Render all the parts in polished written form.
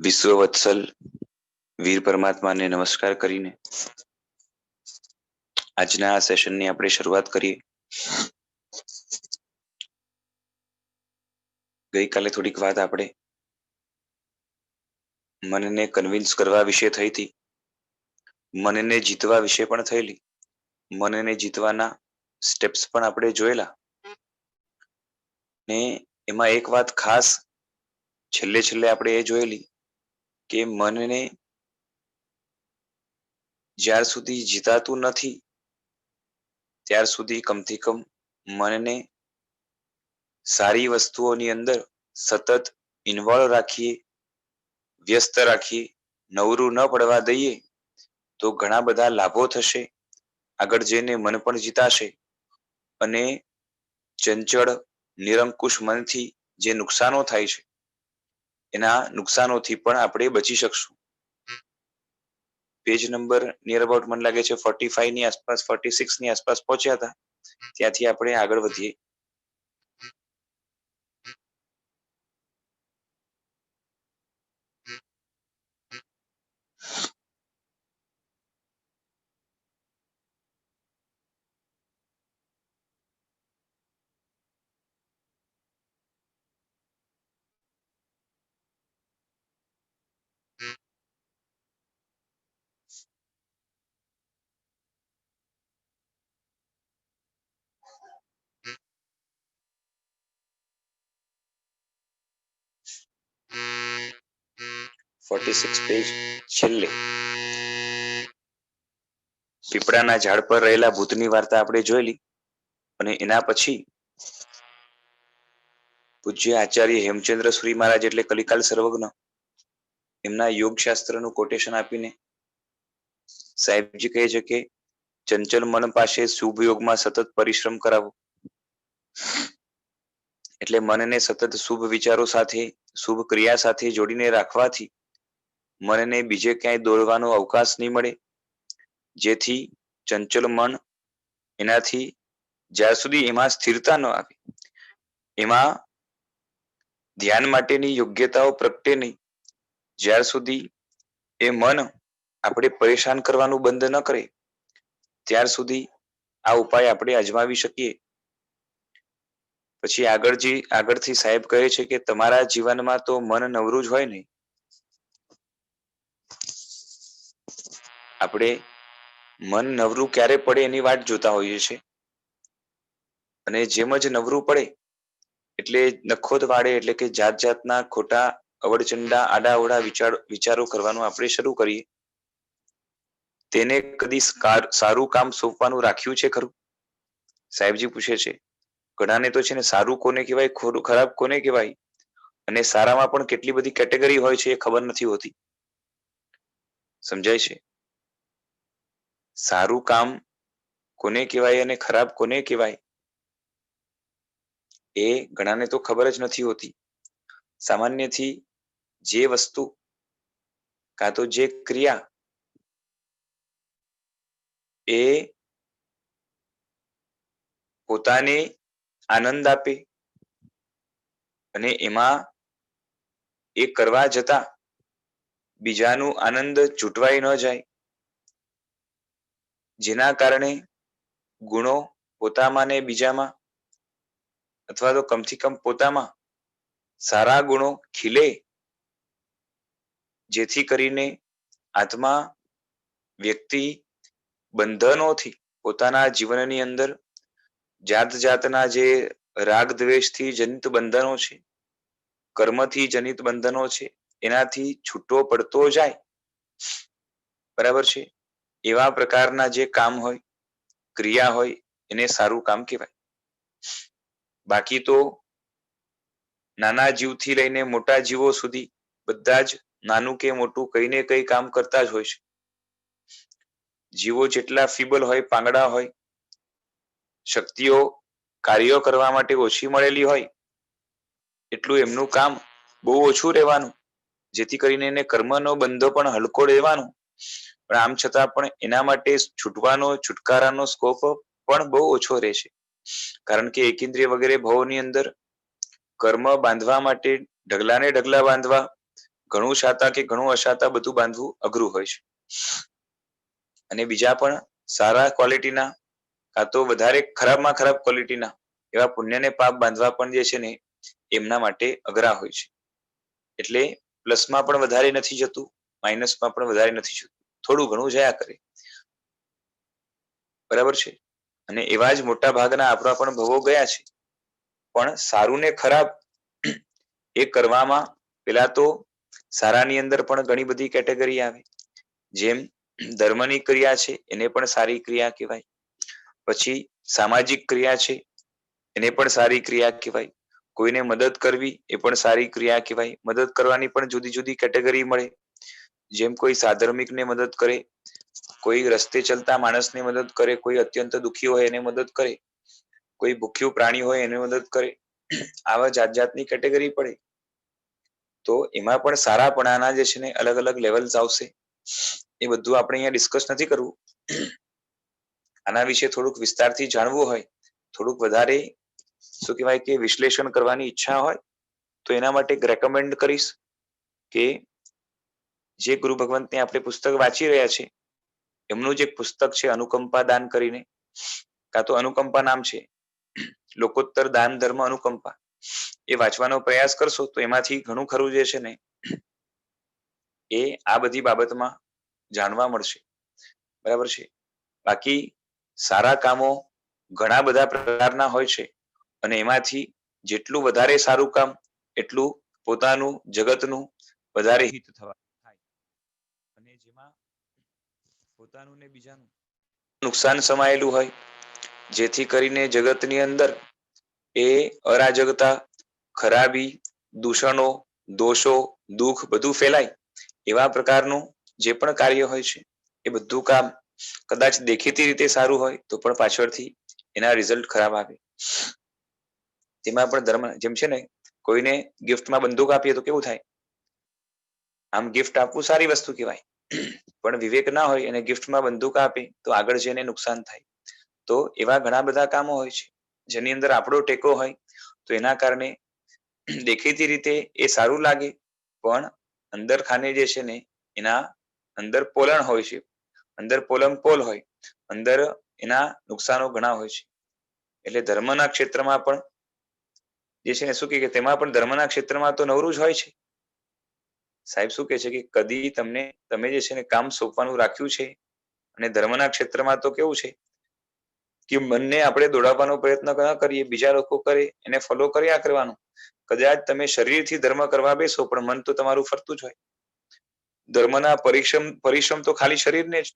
વિશ્વ વત્સલ વીર પરમાત્માને નમસ્કાર કરીને આજના આ સેશનની આપણે શરૂઆત કરીએ. ગઈકાલે થોડીક વાત આપણે મનને કન્વિન્સ કરવા વિશે થઈ હતી. મનને જીતવા વિશે પણ થયેલી. મનને જીતવાના સ્ટેપ્સ પણ આપણે જોયેલા ને એમાં એક વાત ખાસ છેલ્લે આપણે એ જોયેલી કે મનને જ્યાર સુધી જીતાતું નથી ત્યાર સુધી કમથી કમ મનને સારી વસ્તુઓની અંદર સતત ઇન્વોલ્વ રાખીએ, વ્યસ્ત રાખીએ, નવરું ન પડવા દઈએ તો ઘણા બધા લાભો થશે. આગળ જઈને મન પણ જીતાશે અને ચંચળ નિરંકુશ મનથી જે નુકસાનો થાય છે એના નુકસાનોથી પણ આપણે બચી શકશું. પેજ નંબર નિયર અબાઉટ મને લાગે છે 45 ની આસપાસ 46 ની આસપાસ પહોંચ્યા હતા. ત્યાંથી આપણે આગળ વધીએ. પેજ છેલ્લે પીપળાના ઝાડ પર રહેલા ભૂતની વાર્તા આપણે જોયેલી અને એના પછી પૂજ્ય આચાર્ય હેમચંદ્ર સુરી મહારાજ એટલે કલિકાલ સર્વજ્ઞ એમના યોગ શાસ્ત્રનું કોટેશન આપીને સાહેબજી કહે છે કે ચંચલ મન પાસે શુભ યોગમાં સતત પરિશ્રમ કરાવો. એટલે મનને સતત શુભ વિચારો સાથે, શુભ ક્રિયા સાથે જોડીને રાખવાથી મનને બીજે ક્યાંય દોડવાનો અવકાશ નહીં મળે. જેથી ચંચલ મન એનાથી જ્યાર સુધી એમાં સ્થિરતા ન આવે, એમાં ધ્યાન માટેની યોગ્યતાઓ પ્રગટે નહીં, જ્યાર સુધી એ મન આપણે પરેશાન કરવાનું બંધ ન કરે ત્યાર સુધી આ ઉપાય આપણે અજમાવી શકીએ. પછી આગળથી સાહેબ કહે છે કે તમારા જીવનમાં તો મન નવરું જ હોય ને. આપણે મન નવરું ક્યારે પડે એની વાટ જોતા હોઈએ છીએ અને જેમ જ નવરું પડે એટલે નખોદ વાળે એટલે કે જાત જાતના ખોટા અવળચંડા આડાઅવળા વિચારો કરવાનું આપણે શરૂ કરીએ. તેને કદી સારું કામ સોંપવાનું રાખ્યું છે ખરું? સાહેબજી પૂછે છે. ઘણાને તો છે ને સારું કોને કહેવાય, ખરાબ કોને કહેવાય અને સારામાં પણ કેટલી બધી કેટેગરી હોય છે એ ખબર નથી હોતી. સમજાય છે? સારું કામ કોને કહેવાય અને ખરાબ કોને કહેવાય એ ઘણાને તો ખબર જ નથી હોતી. સામાન્યથી જે વસ્તુ કાં તો જે ક્રિયા એ પોતાને આનંદ આપે અને એમાં એ કરવા જતા બીજાનું આનંદ છૂટવાય ન જાય, જેના કારણે ગુણો પોતામાં ને બીજામાં અથવા તો કમથી કમ પોતામાં સારા ગુણો ખીલે, જેથી કરીને આત્મા વ્યક્તિ બંધનોથી પોતાના જીવનની અંદર જાત જાતના જે રાગ દ્વેષથી જનિત બંધનો છે, કર્મથી જનિત બંધનો છે, એનાથી છૂટો પડતો જાય. બરાબર છે? એવા પ્રકારના જે કામ હોય, ક્રિયા હોય એને સારું કામ કહેવાય. બાકી તો નાના જીવથી લઈને મોટા જીવો સુધી બધા જ નાનું કે મોટું કઈ ને કઈ કામ કરતા જ હોય છે. જીવો જેટલા ફીબલ હોય, પાંગડા હોય, શક્તિઓ કાર્યો કરવા માટે ઓછી મળેલી હોય એટલું એમનું કામ બહુ ઓછું રહેવાનું, જેથી કરીને એને કર્મનો બંધો પણ હલકો રહેવાનો. પણ આમ છતાં પણ એના માટે છૂટવાનો, છુટકારાનો સ્કોપ પણ બહુ ઓછો રહે છે. કારણ કે એકેન્દ્રિય વગેરે ભાવોની અંદર કર્મ બાંધવા માટે ઢગલા ને ઢગલા બાંધવા ઘણું શાતા કે ઘણું અશાતા બધું બાંધવું અઘરું હોય છે. અને બીજા પણ સારા ક્વોલિટીના કાં તો વધારે ખરાબમાં ખરાબ ક્વોલિટીના એવા પુણ્યને પાપ બાંધવા પણ જે છે ને એમના માટે અઘરા હોય છે. એટલે પ્લસમાં પણ વધારે નથી જતું, માઇનસમાં પણ વધારે નથી જતું, થોડું ઘણું જયા કરે. બરાબર છે. અને એવા જ મોટા ભાગના આપણા પણ ભવો ગયા છે. પણ સારું ને ખરાબ એ કરવામાં પેલા તો સારાની અંદર પણ ઘણી બધી કેટેગરી આવે. જેમ ધર્મની ક્રિયા છે એને પણ સારી ક્રિયા કહેવાય. પછી સામાજિક ક્રિયા છે એને પણ સારી ક્રિયા કહેવાય. કોઈને મદદ કરવી એ પણ સારી ક્રિયા કહેવાય. મદદ કરવાની પણ જુદી જુદી કેટેગરી મળે. જેમ કોઈ સાધર્મિક ને મદદ કરે, કોઈ રસ્તે ચલતા માણસને મદદ કરે, કોઈ અત્યંત દુઃખી હોય એને મદદ કરે, કોઈ ભૂખ્યું પ્રાણી હોય એને મદદ કરે, આવા જાત જાતની કેટેગરી પડે. તો એમાં પણ સારાપણાના જે છે ને અલગ અલગ લેવલ્સ આવશે. એ બધું આપણે અહીંયા ડિસ્કસ નથી કરવું. આના વિશે થોડુંક વિસ્તારથી જાણવું હોય, થોડુંક વધારે શું કહેવાય કે વિશ્લેષણ કરવાની ઈચ્છા હોય તો એના માટે રેકમેન્ડ કરીશ કે જે ગુરુ ભગવંતની આપણે પુસ્તક વાંચી રહ્યા છે એમનું જે પુસ્તક છે અનુકંપા દાન કરીને, કાં તો અનુકંપા નામ છે, લોકોત્તર દાન ધર્મ અનુકંપા, એ વાંચવાનો પ્રયાસ કરશો તો એમાંથી ઘણું ખરું જે છે ને એ આ બધી બાબતમાં જાણવા મળશે. બરાબર છે. બાકી સારા કામો ઘણા બધા પ્રકારના હોય છે અને એમાંથી જેટલું વધારે સારું કામ એટલું પોતાનું જગતનું વધારે હિત થાય. અને જેમાં પોતાનું ને બીજાનું નુકસાન સમાયેલું હોય, જેથી કરીને જગતની અંદર એ અરાજકતા, ખરાબી, દૂષણો, દોષો, દુઃખ બધું ફેલાય એવા પ્રકારનું જે પણ કાર્ય હોય છે એ બધું કામ કદાચ દેખીતી રીતે સારું હોય તો પણ પાછળથી એના રિઝલ્ટ ખરાબ આવે. તેમાં પણ ધર્મ જેમ છે ને કોઈને ગિફ્ટમાં બંદૂક આપીએ તો કેવું થાય? આમ ગિફ્ટ આપવું સારી વસ્તુ કહેવાય, પણ વિવેક ના હોય અને ગિફ્ટમાં બંદૂક આપે તો આગળ જઈને નુકસાન થાય. તો એવા ઘણા બધા કામો હોય છે જેની અંદર આપણો ટેકો હોય તો એના કારણે દેખીતી રીતે એ સારું લાગે, પણ અંદર ખાને જે છે ને એના અંદર પોલણ હોય છે, અંદર પોલમ પોલ હોય, અંદર એના નુકસાનો ઘણા હોય છે. એટલે ધર્મના ક્ષેત્રમાં પણ જે છે ને શું કે તેમાં પણ ધર્મના ક્ષેત્રમાં તો નવરું જ હોય છે. સાહેબ શું કે છે કે કદી તમને તમે જે છે ને કામ સોંપવાનું રાખ્યું છે અને ધર્મના ક્ષેત્રમાં તો કેવું છે કે મનને આપણે દોડાવવાનો પ્રયત્ન ના કરીએ, બીજા લોકો કરે એને ફોલો કર્યા કરવાનું. કદાચ તમે શરીરથી ધર્મ કરવા બેસો પણ મન તો તમારું ફરતું જ હોય. ધર્મના પરિશ્રમ તો ખાલી શરીરને જ,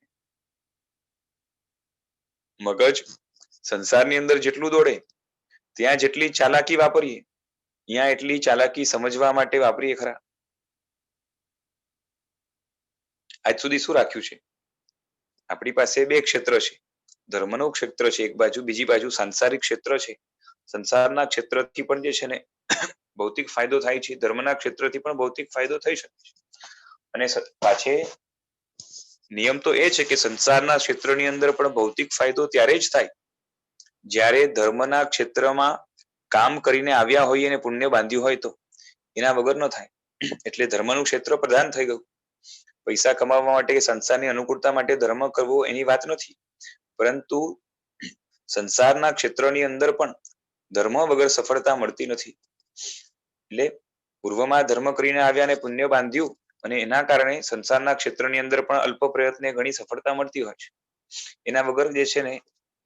મગજ સંસારની અંદર જેટલું દોડે ત્યાં જેટલી ચાલાકી વાપરીએ ત્યાં એટલી ચાલાકી સમજવા માટે વાપરીએ ખરા? આજ સુધી શું રાખ્યું છે? આપણી પાસે બે ક્ષેત્ર છે, ધર્મનું ક્ષેત્ર છે એક બાજુ, બીજી બાજુ સાંસારિક ક્ષેત્ર છે. સંસારના ક્ષેત્રથી પણ જે છે ને ભૌતિક ફાયદો થાય છે, ધર્મના ક્ષેત્રથી પણ ભૌતિક ફાયદો થઈ શકે છે. અને પાછે નિયમ તો એ છે કે સંસારના ક્ષેત્રની અંદર પણ ભૌતિક ફાયદો ત્યારે જ થાય જ્યારે ધર્મના ક્ષેત્રમાં કામ કરીને આવ્યા હોય અને પુણ્ય બાંધ્યું હોય તો, એના વગર ન થાય. એટલે ધર્મનું ક્ષેત્ર પ્રધાન થઈ ગયું. પૈસા કમાવવા માટે કે સંસારની અનુકૂળતા માટે ધર્મ કરવો એની વાત નથી, પરંતુ સંસારના ક્ષેત્રની અંદર પણ ધર્મ વગર સફળતા મળતી નથી. એટલે પૂર્વમાં ધર્મ કરીને આવ્યા અને પુણ્ય બાંધ્યું અને એના કારણે સંસારના ક્ષેત્રની અંદર પણ અલ્પ પ્રયત્ને ઘણી સફળતા મળતી હોય છે. એના વગર જે છે ને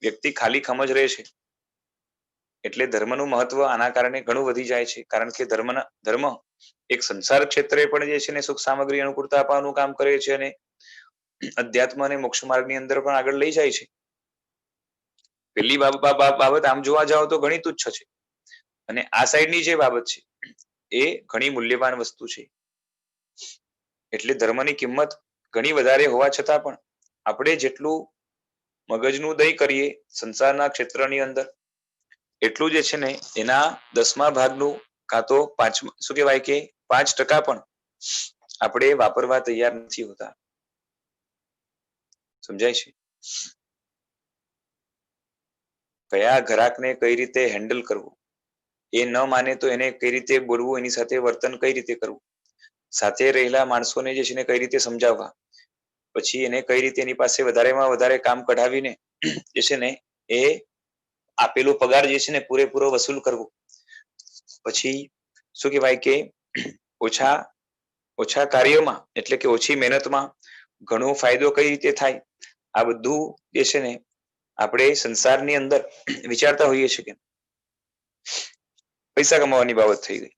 વ્યક્તિ ખાલી ખમજ રહે છે. એટલે ધર્મનું મહત્વ આના કારણે ઘણું વધી જાય છે, કારણ કે ધર્મ એક સંસાર ક્ષેત્રે પણ જે છે ને સુખ સામગ્રી અનુકૂળતા આપવાનું કામ કરે છે અને અધ્યાત્મ અને મોક્ષ માર્ગની અંદર પણ આગળ લઈ જાય છે. પેલી બાબત આમ જોવા જાવ તો ઘણી તુચ્છ છે, અને આ સાઈડની જે બાબત છે એ ઘણી મૂલ્યવાન વસ્તુ છે. એટલે ધર્મની કિંમત ઘણી વધારે હોવા છતાં પણ આપણે જેટલું મગજનું દય કરીએ સંસારના ક્ષેત્રની અંદર એટલું જે છે ને એના 10મા ભાગનું કાં તો શું કહેવાય કે 5% પણ આપણે વાપરવા તૈયાર નથી હોતા. સમજાય છે? કયા ઘરાકને કઈ રીતે હેન્ડલ કરવું, એ ન માને તો એને કઈ રીતે બોલવું, એની સાથે વર્તન કઈ રીતે કરવું, સાથે રહેલા માણસોને જે છે ને કઈ રીતે સમજાવવા, પછી એને કઈ રીતે એની પાસે વધારેમાં વધારે કામ કઢાવીને જે છે ને એ આપેલો પગાર જે છે ને પૂરેપૂરો વસૂલ કરવો. પછી શું કહેવાય કે ઓછા ઓછા કાર્યમાં એટલે કે ઓછી મહેનતમાં ઘણો ફાયદો કઈ રીતે થાય, આ બધું જે છે ને આપણે સંસારની અંદર વિચારતા હોઈએ છીએ. કે પૈસા કમાવાની બાબત થઈ ગઈ,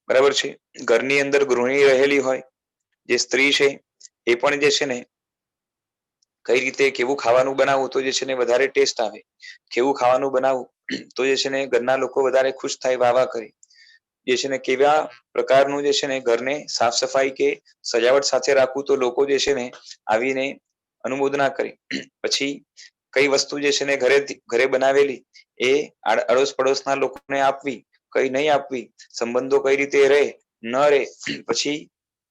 બરાબર છે. ઘરની અંદર ગૃહિણી રહેલી હોય જે સ્ત્રી છે એ પણ જે છે ને કઈ રીતે કેવું ખાવાનું બનાવવું તો જે છે ને વધારે ટેસ્ટ આવે, કેવું ખાવાનું બનાવવું તો જે છે ને ઘરના લોકો વધારે ખુશ થાય, વાહ વાહ કરે. જે છે ને કેવા પ્રકારનું જે છે ને ઘરને સાફ સફાઈ કે સજાવટ સાથે રાખવું તો લોકો જે છે ને આવીને અનુમોદના કરે. પછી કઈ વસ્તુ જે છે ને ઘરે બનાવેલી એ અડોસ પડોશના લોકોને આપવી, કઈ નહીં આપવી, સંબંધો કઈ રીતે રહે ન રહે, પછી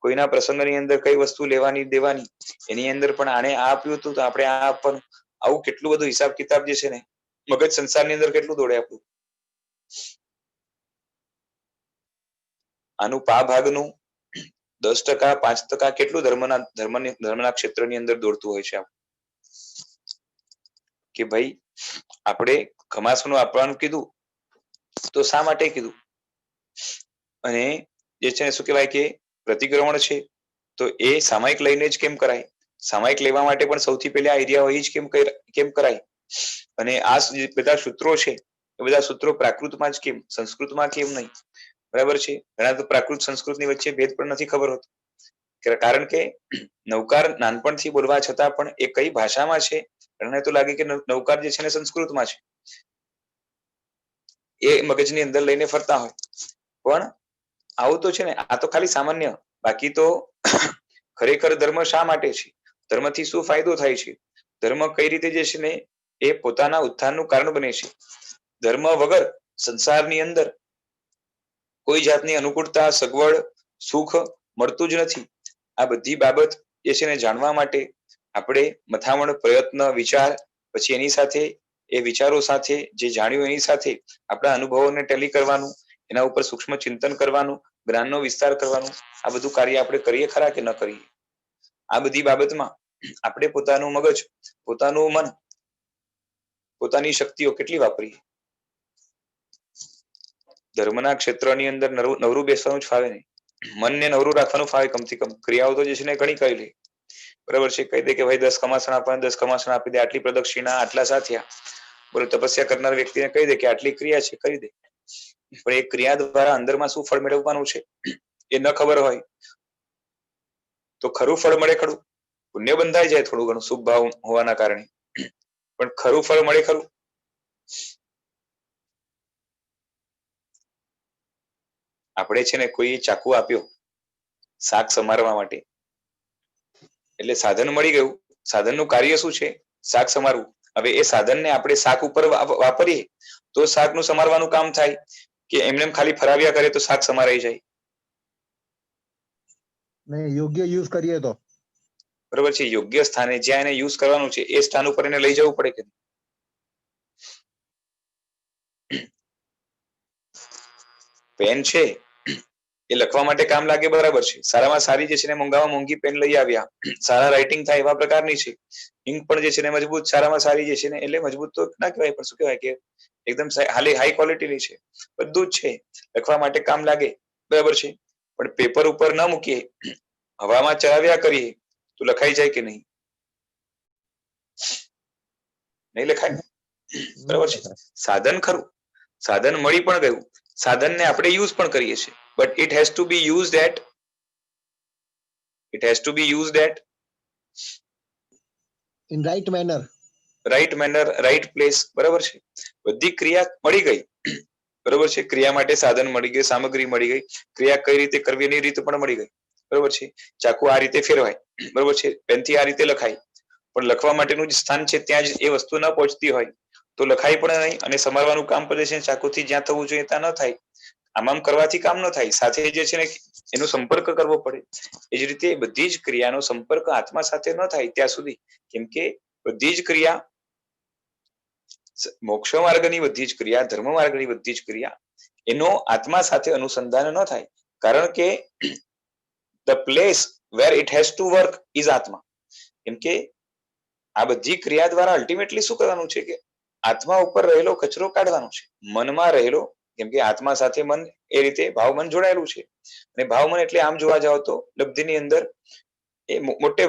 કોઈના પ્રસંગની અંદર કઈ વસ્તુ લેવાની દેવાની એની અંદર પણ આને આ આપ્યું હતું તો આપણે આ આપવાનું, આવું કેટલું બધું હિસાબ કિતાબ જે છે ને મગજ સંસારની અંદર કેટલું દોડે આપણું. આનું પા ભાગનું 10%, 5% કેટલું ધર્મના ક્ષેત્રની અંદર દોડતું હોય છે. કે ભાઈ આપણે ઘમાસનું આપવાનું કીધું તો શા માટે કીધું, અને જે છે શું કહેવાય કે પ્રતિક્રમણ છે તો એ સામાયિક લઈને જ કેમ કરાય, સામાયિક લેવા માટે પણ સૌથી પહેલા આઈડિયા હોય જ કેમ કરાય. અને આ બધા સૂત્રો છે એ બધા સૂત્રો પ્રાકૃતમાં જ કેમ, સંસ્કૃતમાં કેમ નહીં, બરાબર છે. ઘણા તો પ્રાકૃત સંસ્કૃતની વચ્ચે ભેદ પણ નથી ખબર હોતો, કારણ કે નવકાર નાનપણથી બોલવા છતાં પણ એ કઈ ભાષામાં છે એને તો લાગે કે નવકાર જે છે ને સંસ્કૃતમાં છે, એ મગજની અંદર લઈને ફરતા હોય. પણ આવું તો છે ને આ તો ખાલી સામાન્ય, બાકી તો ખરેખર ધર્મ શા માટે છે, ધર્મથી શું ફાયદો થાય છે, ધર્મ કઈ રીતે જે છે ને એ પોતાના ઉત્થાનનું કારણ બને છે. ધર્મ વગર સંસારની અંદર કોઈ જાતની અનુકૂળતા, સગવડ, સુખ મળતું જ નથી. આ બધી બાબત જે છે ને જાણવા માટે આપણે મથામણ, પ્રયત્ન, વિચાર, પછી એની સાથે એ વિચારો સાથે જે જાણ્યું એની સાથે આપણા અનુભવોને ટેલી કરવાનું, એના ઉપર સૂક્ષ્મ ચિંતન કરવાનું, જ્ઞાનનો વિસ્તાર કરવાનું, આ બધું કાર્ય આપણે કરીએ ખરા કે ન કરીએ. આ બધી બાબતમાં આપણે પોતાનું મગજ, પોતાનું મન, પોતાની શક્તિઓ કેટલી વાપરીએ. ધર્મના ક્ષેત્રની અંદર નવરું બેસવાનું જ ફાવે નહીં, મનને નવરું રાખવાનું ફાવે. કમથી કમ ક્રિયાઓ તો જે છે ને ઘણી કરી લે, બરાબર છે. કહી દે કે ભાઈ 10 કમાસણ આપવાના, 10 કમાસણ આપી દે, આટલી પ્રદક્ષિણા, આટલા સાથિયા. બોલો તપસ્યા કરનાર વ્યક્તિને કહી દે કે આટલી ક્રિયા છે કરી દે, પણ એ ક્રિયા દ્વારા અંદરમાં શું ફળ મેળવવાનું છે એ ન ખબર હોય તો ખરું ફળ મળે ખરું, પુણ્ય બંધાઈ જાય થોડું ઘણું શુભ ભાવ હોવાના કારણે, પણ ખરું ફળ મળે ખરું. આપણે છે ને કોઈ ચાકુ આપ્યો શાક સમારવા માટે, એટલે સાધન મળી ગયું. સાધનનું કાર્ય શું છે? શાક સમારવું. હવે એ સાધનને આપણે શાક ઉપર વાપરીએ તો શાકનું સમારવાનું કામ થાય, કે એમને ખાલી ફરાવ્યા કરે તો શાક સમારાઈ જાય? નહીં, યોગ્ય યુઝ કરીએ તો. બરોબર છે. યોગ્ય સ્થાને જ્યાં એને યુઝ કરવાનું છે એ સ્થાન ઉપર એને લઈ જવું પડે કે પેન છે એ લખવા માટે કામ લાગે, બરાબર છે. સારામાં સારી જે છે ને મોંઘામાં મોંઘી પેન લઈ આવ્યા, સારા રાઇટિંગ થાય એવા પ્રકારની છે. ઇંક પણ જે છે ને મજબૂત, સારામાં સારી જે છે ને, એટલે મજબૂત તો ના કહેવાય પણ શું કહેવાય કે એકદમ હાઈ ક્વોલિટીની છે, બધું જ છે, લખવા માટે કામ લાગે, બરાબર છે. પણ પેપર ઉપર ના મૂકીએ, હવામાં ચલાવ્યા કરીએ તો લખાઈ જાય કે નહીં? નહીં લખાય, બરાબર છે. સાધન ખરું, સાધન મળી પણ ગયું, સાધનને આપણે યુઝ પણ કરીએ છીએ, but it has to be used at in right manner, right place, બરાબર છે. બધી ક્રિયા મળી ગઈ, બરોબર છે. ક્રિયા માટે સાધન મળી ગયું, સામગ્રી મળી ગઈ, ક્રિયા કઈ રીતે કરવી એની રીત પણ મળી ગઈ, બરોબર છે. ચાકુ આ રીતે ફેરવાય, બરોબર છે. પેનથી આ રીતે લખાય, પણ લખવા માટેનું જે સ્થાન છે ત્યાં જ એ વસ્તુ ન પહોંચતી હોય તો લખાય પણ નહીં, અને સમારવાનું કામ પડે છે ચાકુથી જ્યાં થવું જોઈએ ત્યાં ન થાય. આમ કરવાથી કામ ન થાય, સાથે જે છે ને એનો સંપર્ક કરવો પડે. એ જ રીતે બધી જ ક્રિયાનો સંપર્ક આત્મા સાથે ન થાય ત્યાં સુધી, કેમ કે બધી જ ક્રિયા, મોક્ષ માર્ગની બધી જ ક્રિયા, ધર્મ માર્ગની બધી જ ક્રિયા, એનો આત્મા સાથે અનુસંધાન ન થાય. કારણ કે the place where it has to work is આત્મા. કેમ કે આ બધી ક્રિયા દ્વારા અલ્ટિમેટલી શું કરવાનું છે કે આત્મા ઉપર રહેલો કચરો કાઢવાનો છે, મનમાં રહેલો. કેમ કે આત્મા સાથે મન એ રીતે ભાવ મન જોડાયેલું છે, અને ભાવ મન એટલે આમ જોવા જાવ તો લબ્ધિની અંદર એ મોટો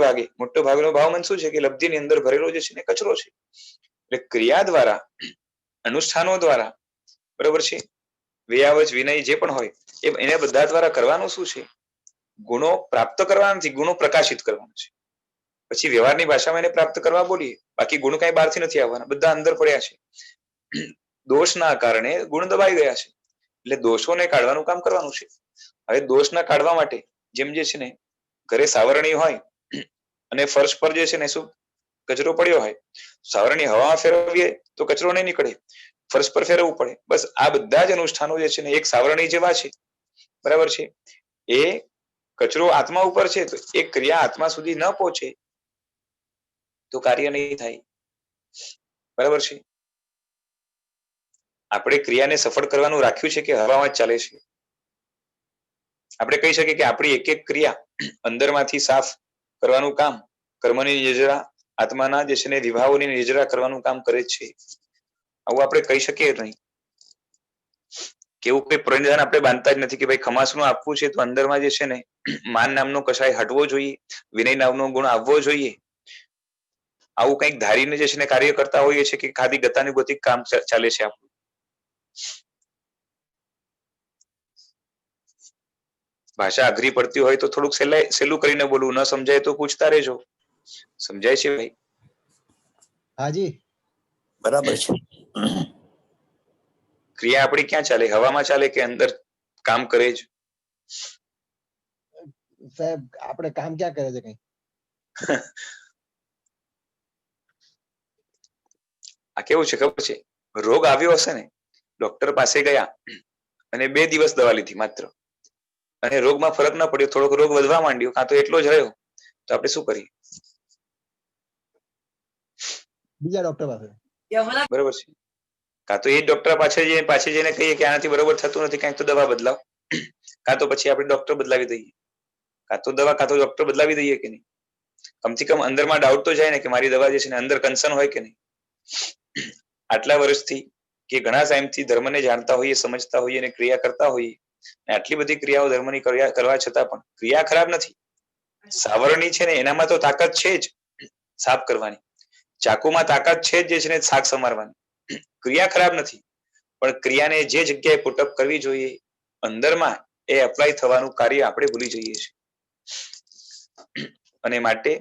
ભાગનો ભાવ મન શું છે કે લબ્ધિની અંદર ભરેલો જે છે ને કચરો છે. એટલે ક્રિયા દ્વારા, અનુષ્ઠાનો દ્વારા, બરોબર છે, વ્યાવચ વિનય જે પણ હોય એને બધા દ્વારા કરવાનું શું છે, ગુણો પ્રાપ્ત કરવાના નથી, ગુણો પ્રકાશિત કરવાના છે. પછી વ્યવહારની ભાષામાં એને પ્રાપ્ત કરવા બોલીએ, બાકી ગુણ કઈ બહારથી નથી આવવાના, બધા અંદર પડ્યા છે. દોષના કારણે ગુણ દબાઈ ગયા છે, એટલે દોષોને કાઢવાનું કામ કરવાનું છે. હવે દોષના કાઢવા માટે જેમ જે છે ને ઘરે સાવરણી હોય અને ફર્શ પર જે છે ને શું કચરો પડ્યો હોય, સાવરણી હવામાં ફેરવીએ તો કચરો નહીં નીકળે, ફર્શ પર ફેરવવું પડે. બસ આ બધા જ અનુષ્ઠાનો જે છે ને એક સાવરણી જેવા છે, બરાબર છે. એ કચરો આત્મા ઉપર છે તો એ ક્રિયા આત્મા સુધી ન પહોંચે તો કાર્ય નહીં થાય, બરાબર છે. આપણે ક્રિયાને સફળ કરવાનું રાખ્યું છે કે હવામાં જ ચાલે છે. આપણે કહી શકીએ કે આપણી એક એક ક્રિયા અંદરમાંથી સાફ કરવાનું કામ, કર્મની નિજરા, આત્માના જે છે ને વિભાવોની નિજરા કરવાનું કામ કરે છે. આવું આપણે કહી શકીએ નહીં. કેવું કોઈ પરિણામ આપણે બાંધતા જ નથી કે ભાઈ ખમાસનું આપવું છે તો અંદરમાં જે છે ને માન નામનો કશાય હટવો જોઈએ, વિનય નામનો ગુણ આવવો જોઈએ. આવું કંઈક ધારીને જે છે ને કાર્ય કરતા હોઈએ છે કે ખાલી ગતાનુગતિક કામ ચાલે છે આપણું. ભાષા અઘરી પડતી હોય તો થોડુંક સહેલું કરીને બોલવું, ન સમજાય તો પૂછતા રહેજો. સમજાય છે ભાઈ? હાજી, બરાબર છે. ક્રિયા આપણી ક્યાં ચાલે? હવામાં ચાલે કે અંદર કામ કરે જ? સાહેબ આપણે કામ ક્યાં કરે છે કઈ? આ કેવું છે ખબર છે? રોગ આવ્યો હશે ને, ડોક્ટર પાસે ગયા અને 2 દિવસ દવા લીધી માત્ર, અને રોગમાં ફરક ન પડ્યો, થોડોક રોગ વધવા માંડ્યો, કાં તો એટલો જ રહ્યો, તો આપણે શું કરીએ? બીજા ડોક્ટર પાસે. બરોબર છે. કાં તો એ ડોક્ટર પાછળ જઈને કહીએ કે આનાથી બરોબર થતું નથી, કાંઈક તો દવા બદલાવ, કાં તો પછી આપણે ડોક્ટર બદલાવી દઈએ, કાં તો દવા કાં તો ડોક્ટર બદલાવી દઈએ કે નહીં. કમથી કમ અંદરમાં ડાઉટ તો જાય ને કે મારી દવા જે છે ને અંદર કન્સર્ન હોય કે નહીં. આટલા વર્ષથી કે ઘણા ટાઈમથી ધર્મને જાણતા હોઈએ, સમજતા હોઈએ અને ક્રિયા કરતા હોઈએ, આટલી બધી ક્રિયાઓ ધર્મની કરવા છતાં પણ ક્રિયા ખરાબ નથી. સાવરણી છે ને એનામાં તો તાકાત છે જ સાફ કરવાની, ચાકુમાં તાકાત છે જ જે છે ને શાક સમારવાની. ક્રિયા ખરાબ નથી, પણ ક્રિયાને જે જગ્યાએ પુટઅપ કરવી જોઈએ અંદરમાં એ એપ્લાય થવાનું કાર્ય આપણે ભૂલી જઈએ છીએ. અને માટે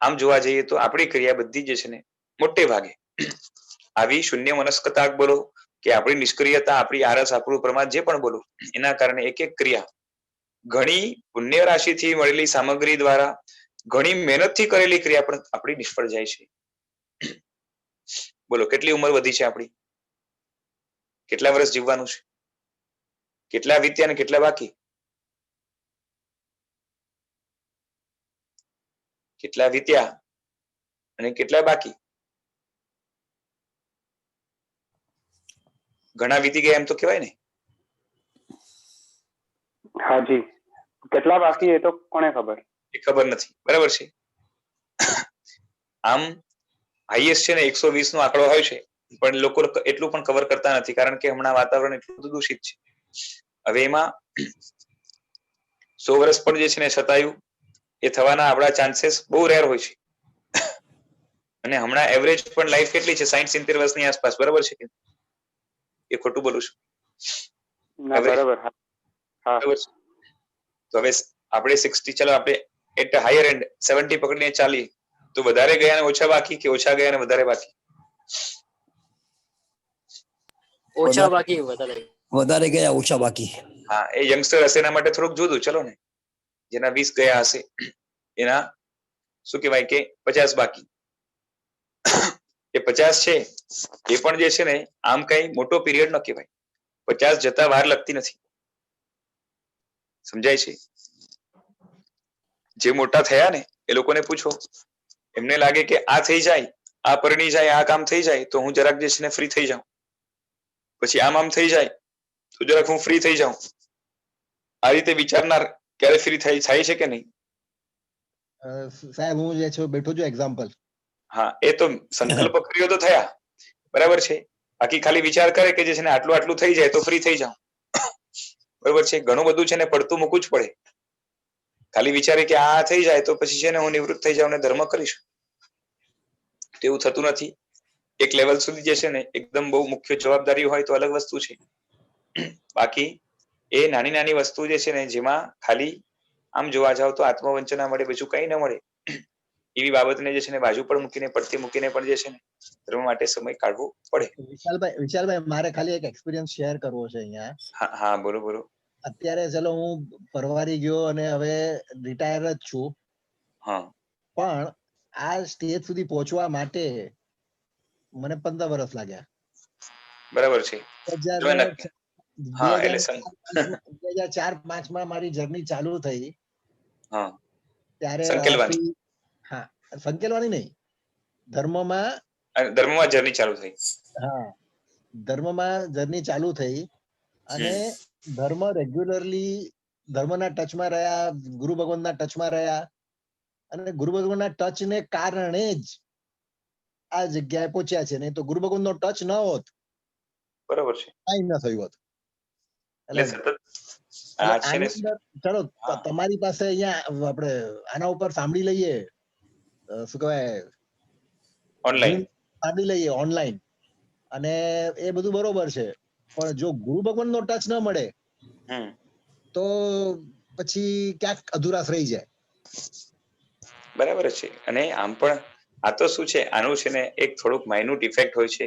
આમ જોવા જઈએ તો આપણી ક્રિયા બધી જે છે ને મોટે ભાગે આવી શૂન્ય મનસ્કતા બોલો કે આપણી નિષ્ક્રિયતા, આપણી આરસ, આપણું પ્રમાદ જે પણ બોલો, એના કારણે એક એક ક્રિયા ઘણી પુણ્ય રાશિથી મળેલી સામગ્રી દ્વારા, ઘણી મહેનતથી કરેલી ક્રિયા પણ આપણી નિષ્ફળ જાય છે. બોલો કેટલી ઉંમર વધી છે આપણી? કેટલા વર્ષ જીવવાનું છે? કેટલા વીત્યા અને કેટલા બાકી? કેટલા વીત્યા અને કેટલા બાકી? ઘણા વીતી ગયા એમ તો કહેવાય ને. હાજી, કેટલા બાકી એ તો કોને ખબર? એ ખબર નથી, બરાબર છે. આમ હાઈએસ્ટ છે ને 120 નો આંકડો હોય છે, પણ લોકો એટલું પણ કવર કરતા નથી, કારણ કે હમણાં વાતાવરણ એટલું બધું દૂષિત છે. હવે એમાં 100 વર્ષ પણ જે છે ને શતાયુ એ થવાના આપણા ચાન્સીસ બહુ રેર હોય છે. અને હમણાં એવરેજ પણ લાઈફ કેટલી છે? 60-70 વર્ષની આસપાસ, બરાબર છે કે એ ખોટું બોલું છું? બરાબર. તો હવે આપણે 60, ચાલો આપણે એટ હાયર એન્ડ 70 પકડીને ચાલીએ તો વધારે ગયા ને ઓછા બાકી કે ઓછા ગયા ને વધારે બાકી? ઓછા બાકી, વધારે ગયા ઓછા બાકી. હા, એ યંગસ્ટર હશે એના માટે થોડુંક જુદું. ચલો ને, જેના 20 ગયા હશે એના શું કહેવાય કે 50 બાકી. એ 50 છે એ પણ જે છે ને આમ કઈ મોટો પીરિયડ ન કહેવાય. 50 જતા વાર લગતી નથી, સમજાય છે? જે મોટા થયા ને એ લોકોને પૂછો, એમને લાગે કે આ થઈ જાય, આ પરણી જાય, આ કામ થઈ જાય તો હું જરાક જે છે ને ફ્રી થઈ જાઉં, પછી આમ થઈ જાય તો જરાક હું ફ્રી થઈ જાઉં. આ રીતે વિચારનાર ક્યારે ફ્રી થાય છે કે નહીં? સાહેબ હું જે છું બેઠો છું એક્ઝામ્પલ. હા, એ તો સંકલ્પ કર્યો તો થયા, બરાબર છે. બાકી ખાલી વિચાર કરે કે જે છે ને આટલું આટલું થઈ જાય તો ફ્રી થઈ જાઉં, બરાબર છે. ઘણું બધું છે ને પડતું મૂકવું જ પડે. ખાલી વિચારે કે આ થઈ જાય તો પછી છે ને હું નિવૃત્ત થઈ જાઉં ને ધર્મ કરીશ, તો એવું થતું નથી. એક લેવલ સુધી જે છે ને એકદમ બહુ મુખ્ય જવાબદારી હોય તો અલગ વસ્તુ છે. બાકી એ નાની નાની વસ્તુ જે છે ને જેમાં ખાલી આમ જોવા જાવ તો આત્મવંચના મળે, બીજું કઈ ન મળે, એવી બાબતને જે છે ને બાજુ પર મૂકીને પડતી મૂકીને પણ જે છે ને ધર્મ માટે સમય કાઢવો પડે. વિશાલભાઈ મારે ખાલી એક એક્સપિરિયન્સ શેર કરવો છે અહીંયા. હા હા, બોલો બોલો. અત્યારે ચલો હું પરવારી ગયો અને હવે રિટાયર જ છું. હા, પણ આ સ્ટેજ સુધી પહોંચવા માટે મને 15 વર્ષ લાગ્યા. બરાબર છે. 2004-5 માં મારી જર્ની ચાલુ થઈ. હા, ત્યારે સંકેલવાની. હા, સંકેલવાની નહીં, ધર્મમાં જર્ની ચાલુ થઈ. હા, ધર્મમાં જર્ની ચાલુ થઈ અને ધર્મ રેગ્યુલરલી ધર્મના ટચમાં રહ્યા, ગુરુ ભગવાનના ટચમાં રહ્યા અને ગુરુ ભગવાનના ટચને કારણે જ આ જગ્યાએ પહોંચ્યા છે. નહીં તો ગુરુ ભગવાનનો ટચ ન હોત, બરાબર છે, કઈ ન થયું હોત. એટલે સતત આ છે ને. આની અંદર ચલો તમારી પાસે અહીંયા આપણે આના ઉપર સાંભળી લઈએ, શું કહેવાય, ઓનલાઈન સાંભળી લઈએ ઓનલાઈન, અને એ બધું બરોબર છે. પણ જો ગુરુ ભગવાનનો ટચ ન મળે તો પછી ક્યાંક અધુરાશ રહી જાય. બરાબર છે. અને આમ પણ આ તો શું છે, આનું છે ને એક થોડુંક માઇન્યુટ ઇફેક્ટ હોય છે,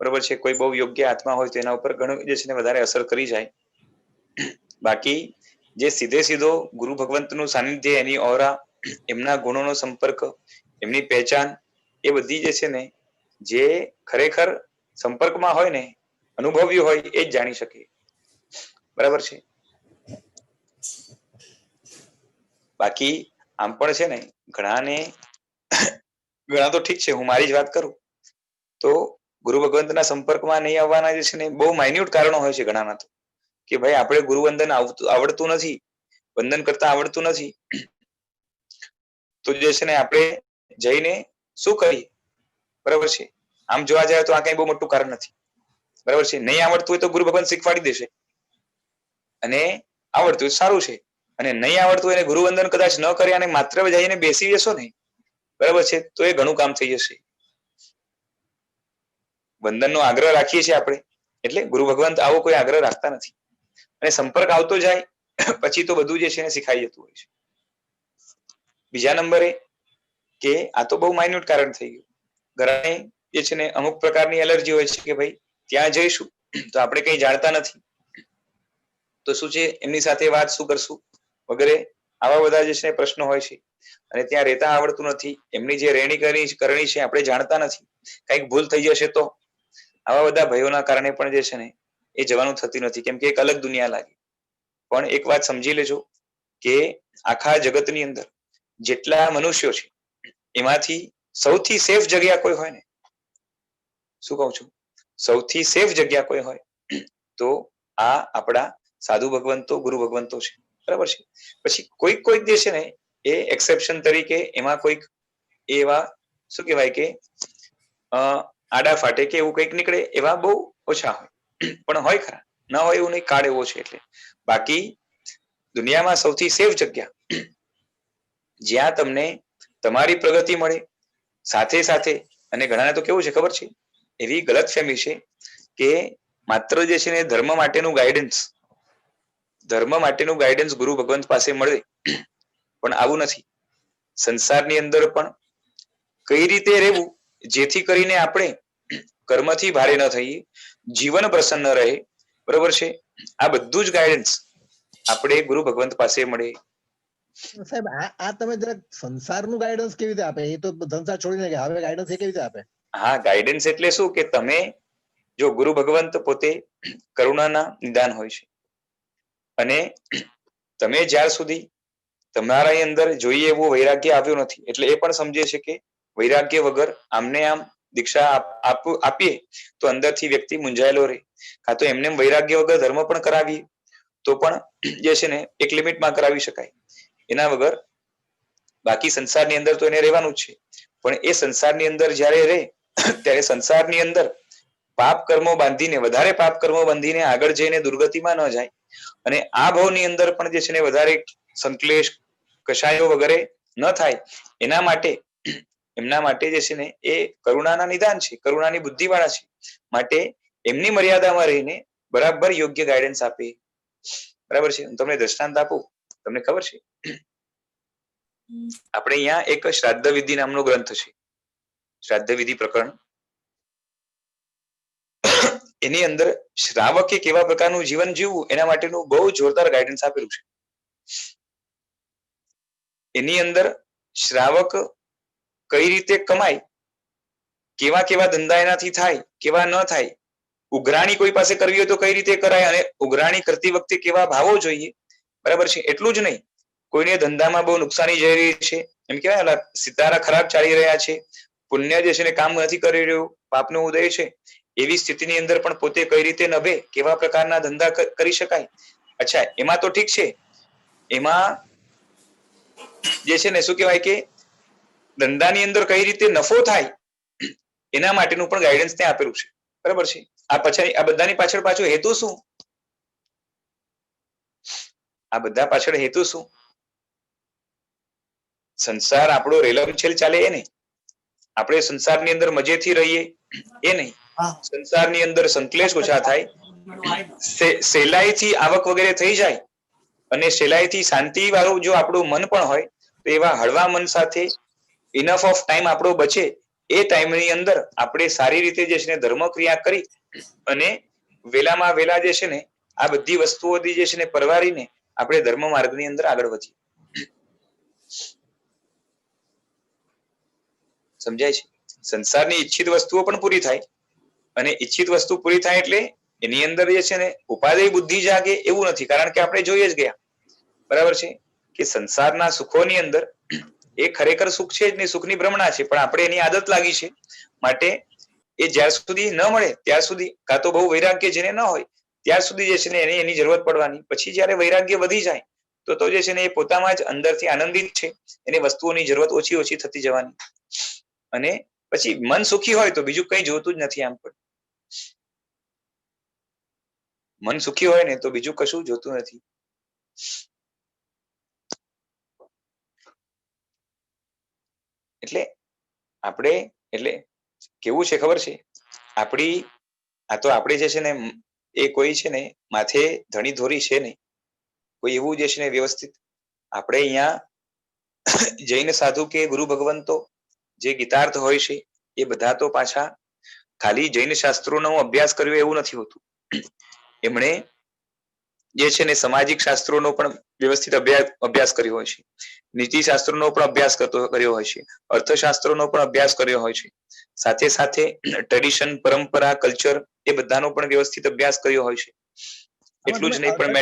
બરોબર છે. કોઈ બહુ યોગ્ય આત્મા હોય તો એના ઉપર ઘણું જે છે ને વધારે અસર કરી જાય. બાકી જે સીધે સીધો ગુરુ ભગવંતનું સાનિધ્ય, એની ઓરા, એમના ગુણોનો સંપર્ક, એમની પહેચાન, એ બધી જે છે ને જે ખરેખર સંપર્કમાં હોય ને, અનુભવ્યું હોય, એ જ જાણી શકે, બરાબર છે. બાકી આમ પણ છે ને ઘણા તો ઠીક છે, હું મારી જ વાત કરું તો ગુરુ ભગવંતના સંપર્કમાં નહીં આવવાના જે છે ને બહુ માઇન્યુટ કારણો હોય છે ઘણાના. તો કે ભાઈ આપણે ગુરુવંદન આવડતું નથી, વંદન કરતા આવડતું નથી, તો જે છે ને આપણે જઈને શું કરીએ, બરાબર છે. આમ જોવા જાય તો આ કઈ બહુ મોટું કારણ નથી, બરાબર છે. નહીં આવડતું હોય તો ગુરુ ભગવાન શીખવાડી દેશે, અને આવડતું હોય સારું છે. અને નહીં આવડતું હોય ગુરુવંદન કદાચ ન કરે અને માત્ર જઈને બેસી જશો ને, બરાબર છે, તો એ ઘણું કામ થઈ જશે. વંદનનો આગ્રહ રાખીએ છીએ આપણે, એટલે ગુરુ ભગવંત આવો કોઈ આગ્રહ રાખતા નથી. અને સંપર્ક આવતો જાય પછી તો બધું જે છે ને શીખાઈ જતું હોય છે. બીજા નંબરે કે આ તો બહુ માઇન્યુટ કારણ થઈ ગયું. ઘણાને જે છે ને અમુક પ્રકારની એલર્જી હોય છે કે ભાઈ ત્યાં જઈશું તો આપણે કઈ જાણતા નથી, તો શું છે એમની સાથે વાત શું કરશું વગેરે, આવા બધા જે છે પ્રશ્નો હોય છે. અને ત્યાં રહેતા આવડતું નથી, એમની જે રહેણી કરણી છે આપણે જાણતા નથી, કઈક ભૂલ થઈ જશે તો, આવા બધા ભયોના કારણે પણ જે છે ને એ જવાનું થતું નથી, કેમ કે એક અલગ દુનિયા લાગે. પણ એક વાત સમજી લેજો કે આખા જગતની અંદર જેટલા મનુષ્યો છે એમાંથી સૌથી સેફ જગ્યા કોઈ હોય ને, શું કહું છું, સૌથી સેફ જગ્યા કોઈ હોય તો આ આપણા સાધુ ભગવંતો, ગુરુ ભગવંતો છે, બરાબર છે. પછી કોઈક જે છે ને એ એક્સેપ્શન તરીકે એમાં કોઈક એવા શું કહેવાય કે આડા ફાટે કે એવું કંઈક નીકળે, એવા બહુ ઓછા હોય, પણ હોય ખરા, ના હોય એવું નહીં, કાળ એવો છે. એટલે બાકી દુનિયામાં સૌથી સેફ જગ્યા જ્યાં તમને તમારી પ્રગતિ મળે, સાથે સાથે, અને ઘણાને તો કેવું છે ખબર છે, એવી ગલત ફહેમી છે કે માત્ર જે છે ને ધર્મ માટેનું ગાઈડન્સ ગુરુ ભગવંત પાસે મળે, પણ આવું નથી. સંસારની અંદર પણ કઈ રીતે રહેવું જેથી કરીને આપણે કર્મથી ભારે ન થઈએ, જીવન પ્રસન્ન રહે, બરોબર છે, આ બધું જ ગાઈડન્સ આપણે ગુરુ ભગવંત પાસે મળે. સાહેબ આ તમે જરાક સંસારનું ગાઈડન્સ કેવી રીતે આપે? એ તો સંસાર છોડીને ગયા, હવે ગાઈડન્સ એ કેવી રીતે આપે? હા, ગાઈડન્સ એટલે શું કે તમે જો ગુરુ ભગવંત પોતે કરુણાના નિદાન હોય છે, અને તમે જ્યાર સુધી તમારા અંદર જોઈએ એવું વૈરાગ્ય આવ્યું નથી, એટલે એ પણ સમજે છે કે વૈરાગ્ય વગર આમને આમ દીક્ષા આપીએ તો અંદરથી વ્યક્તિ મૂંઝાયેલો રહે, કાં તો એમને વૈરાગ્ય વગર ધર્મ પણ કરાવીએ તો પણ જે છે ને એક લિમિટમાં કરાવી શકાય. એના વગર બાકી સંસારની અંદર તો એને રહેવાનું જ છે, પણ એ સંસારની અંદર જ્યારે રહે ત્યારે સંસારની અંદર પાપ કર્મો બાંધીને, વધારે પાપ કર્મો બાંધીને આગળ જઈને દુર્ગતિમાં ન જાય, અને આ ભાવની અંદર પણ જે છે ને વધારે સંકલેશ, કશાયો વગેરે ન થાય, એમના માટે જે છે ને એ કરુણાના નિદાન છે, કરુણાની બુદ્ધિવાળા છે, માટે એમની મર્યાદામાં રહીને બરાબર યોગ્ય ગાઈડન્સ આપે. બરાબર છે. હું તમને દ્રષ્ટાંત આપું. તમને ખબર છે આપણે અહીંયા એક શ્રાદ્ધ વિધિ નામનો ગ્રંથ છે, શ્રાદ્ધ વિધિ પ્રકરણ. એની અંદર શ્રાવકે કેવા પ્રકારનું જીવન જીવવું એના માટેનું બહુ જોરદાર ગાઈડન્સ આપેલું છે. એની અંદર શ્રાવક કઈ રીતે કમાય, કેવા કેવા ધંધા એનાથી થાય, કેવા ન થાય, ઉઘરાણી કોઈ પાસે કરવી હોય તો કઈ રીતે કરાય, અને ઉઘરાણી કરતી વખતે કેવા ભાવો જોઈએ. બરાબર છે. એટલું જ નહીં, કોઈને ધંધામાં બહુ નુકસાની જઈ રહી છે, એમ કહેવાય સિતારા ખરાબ ચાલી રહ્યા છે, પુણ્ય જે છે ને કામ નથી કરી રહ્યું, પાપનો ઉદય છે, એવી સ્થિતિની અંદર પણ પોતે કઈ રીતે નભે, કેવા પ્રકારના ધંધા કરી શકાય. અચ્છા, એમાં તો ઠીક છે, એમાં જે છે ને શું કહેવાય કે ધંધાની અંદર કઈ રીતે નફો થાય એના માટેનું પણ ગાઈડન્સ ત્યાં આપેલું છે. બરાબર છે. આ બધાની પાછળ પાછો હેતુ શું? આ બધા પાછળ હેતુ શું? સંસાર આપણો રેલમછેલ ચાલે એ નહીં, આપણે સંસારની અંદર મજેથી રહીએ એ નહીં, સંસારની અંદર સંકલેશ ઓછા થાય, સહેલાઈથી આવક વગેરે થઈ જાય, અને સહેલાઈથી શાંતિ વાળું જો આપણું મન પણ હોય તો એવા હળવા મન સાથે ઇનફ ઓફ ટાઈમ આપણો બચે, એ ટાઈમની અંદર આપણે સારી રીતે જે છે ને ધર્મ ક્રિયા કરી અને વેલામાં વેલા જે છે ને આ બધી વસ્તુઓથી જે છે ને પરવારીને આપણે ધર્મ માર્ગની અંદર આગળ વધીએ. સમજાય છે? સંસારની ઈચ્છિત વસ્તુઓ પણ પૂરી થાય, અને ઈચ્છિત વસ્તુ પૂરી થાય એટલે એની અંદર જે છે ને ઉપાદેય બુદ્ધિ જાગે એવું નથી, કારણ કે આપણે જોઈએ જ ગયા. બરાબર છે કે સંસારના સુખોની અંદર એ ખરેખર સુખ છે જ નહીં, સુખની ભ્રમણા છે, પણ આપણે એની આદત લાગી છે, માટે એ જ્યાર સુધી ન મળે ત્યાર સુધી, કાં તો બહુ વૈરાગ્ય જેને ન હોય ત્યાર સુધી જે છે ને એની જરૂરત પડવાની. પછી જયારે વૈરાગ્ય વધી જાય તો જે છે ને એ પોતામાં જ અંદરથી આનંદિત છે, એની વસ્તુઓની જરૂરત ઓછી ઓછી થતી જવાની, અને પછી મન સુખી હોય તો બીજું કઈ જોતું જ નથી. આમ પણ મન સુખી હોય ને તો બીજું કશું જોતું નથી. એટલે કેવું છે ખબર છે, આપણે જે છે ને એ કોઈ છે ને માથે ધણી ધોરી છે નહીં, કોઈ એવું જે છે ને વ્યવસ્થિત. આપણે અહીંયા જૈન સાધુ કે ગુરુ ભગવંતો જે ગીતાર્થ હોય છે એ બધા તો પાછા ખાલી જૈન શાસ્ત્રોનો અભ્યાસ કર્યો એવું નથી હોતું. એમણે જે છે ને સામાજિક શાસ્ત્રોનો પણ વ્યવસ્થિત અભ્યાસ કર્યો હોય છે, નીતિ શાસ્ત્રોનો પણ અભ્યાસ કર્યો હોય છે, અર્થશાસ્ત્રોનો પણ અભ્યાસ કર્યો હોય છે, સાથે સાથે ટ્રેડિશન, પરંપરા, કલ્ચર એ બધાનો પણ વ્યવસ્થિત અભ્યાસ કર્યો હોય છે. એટલું જ નહીં પણ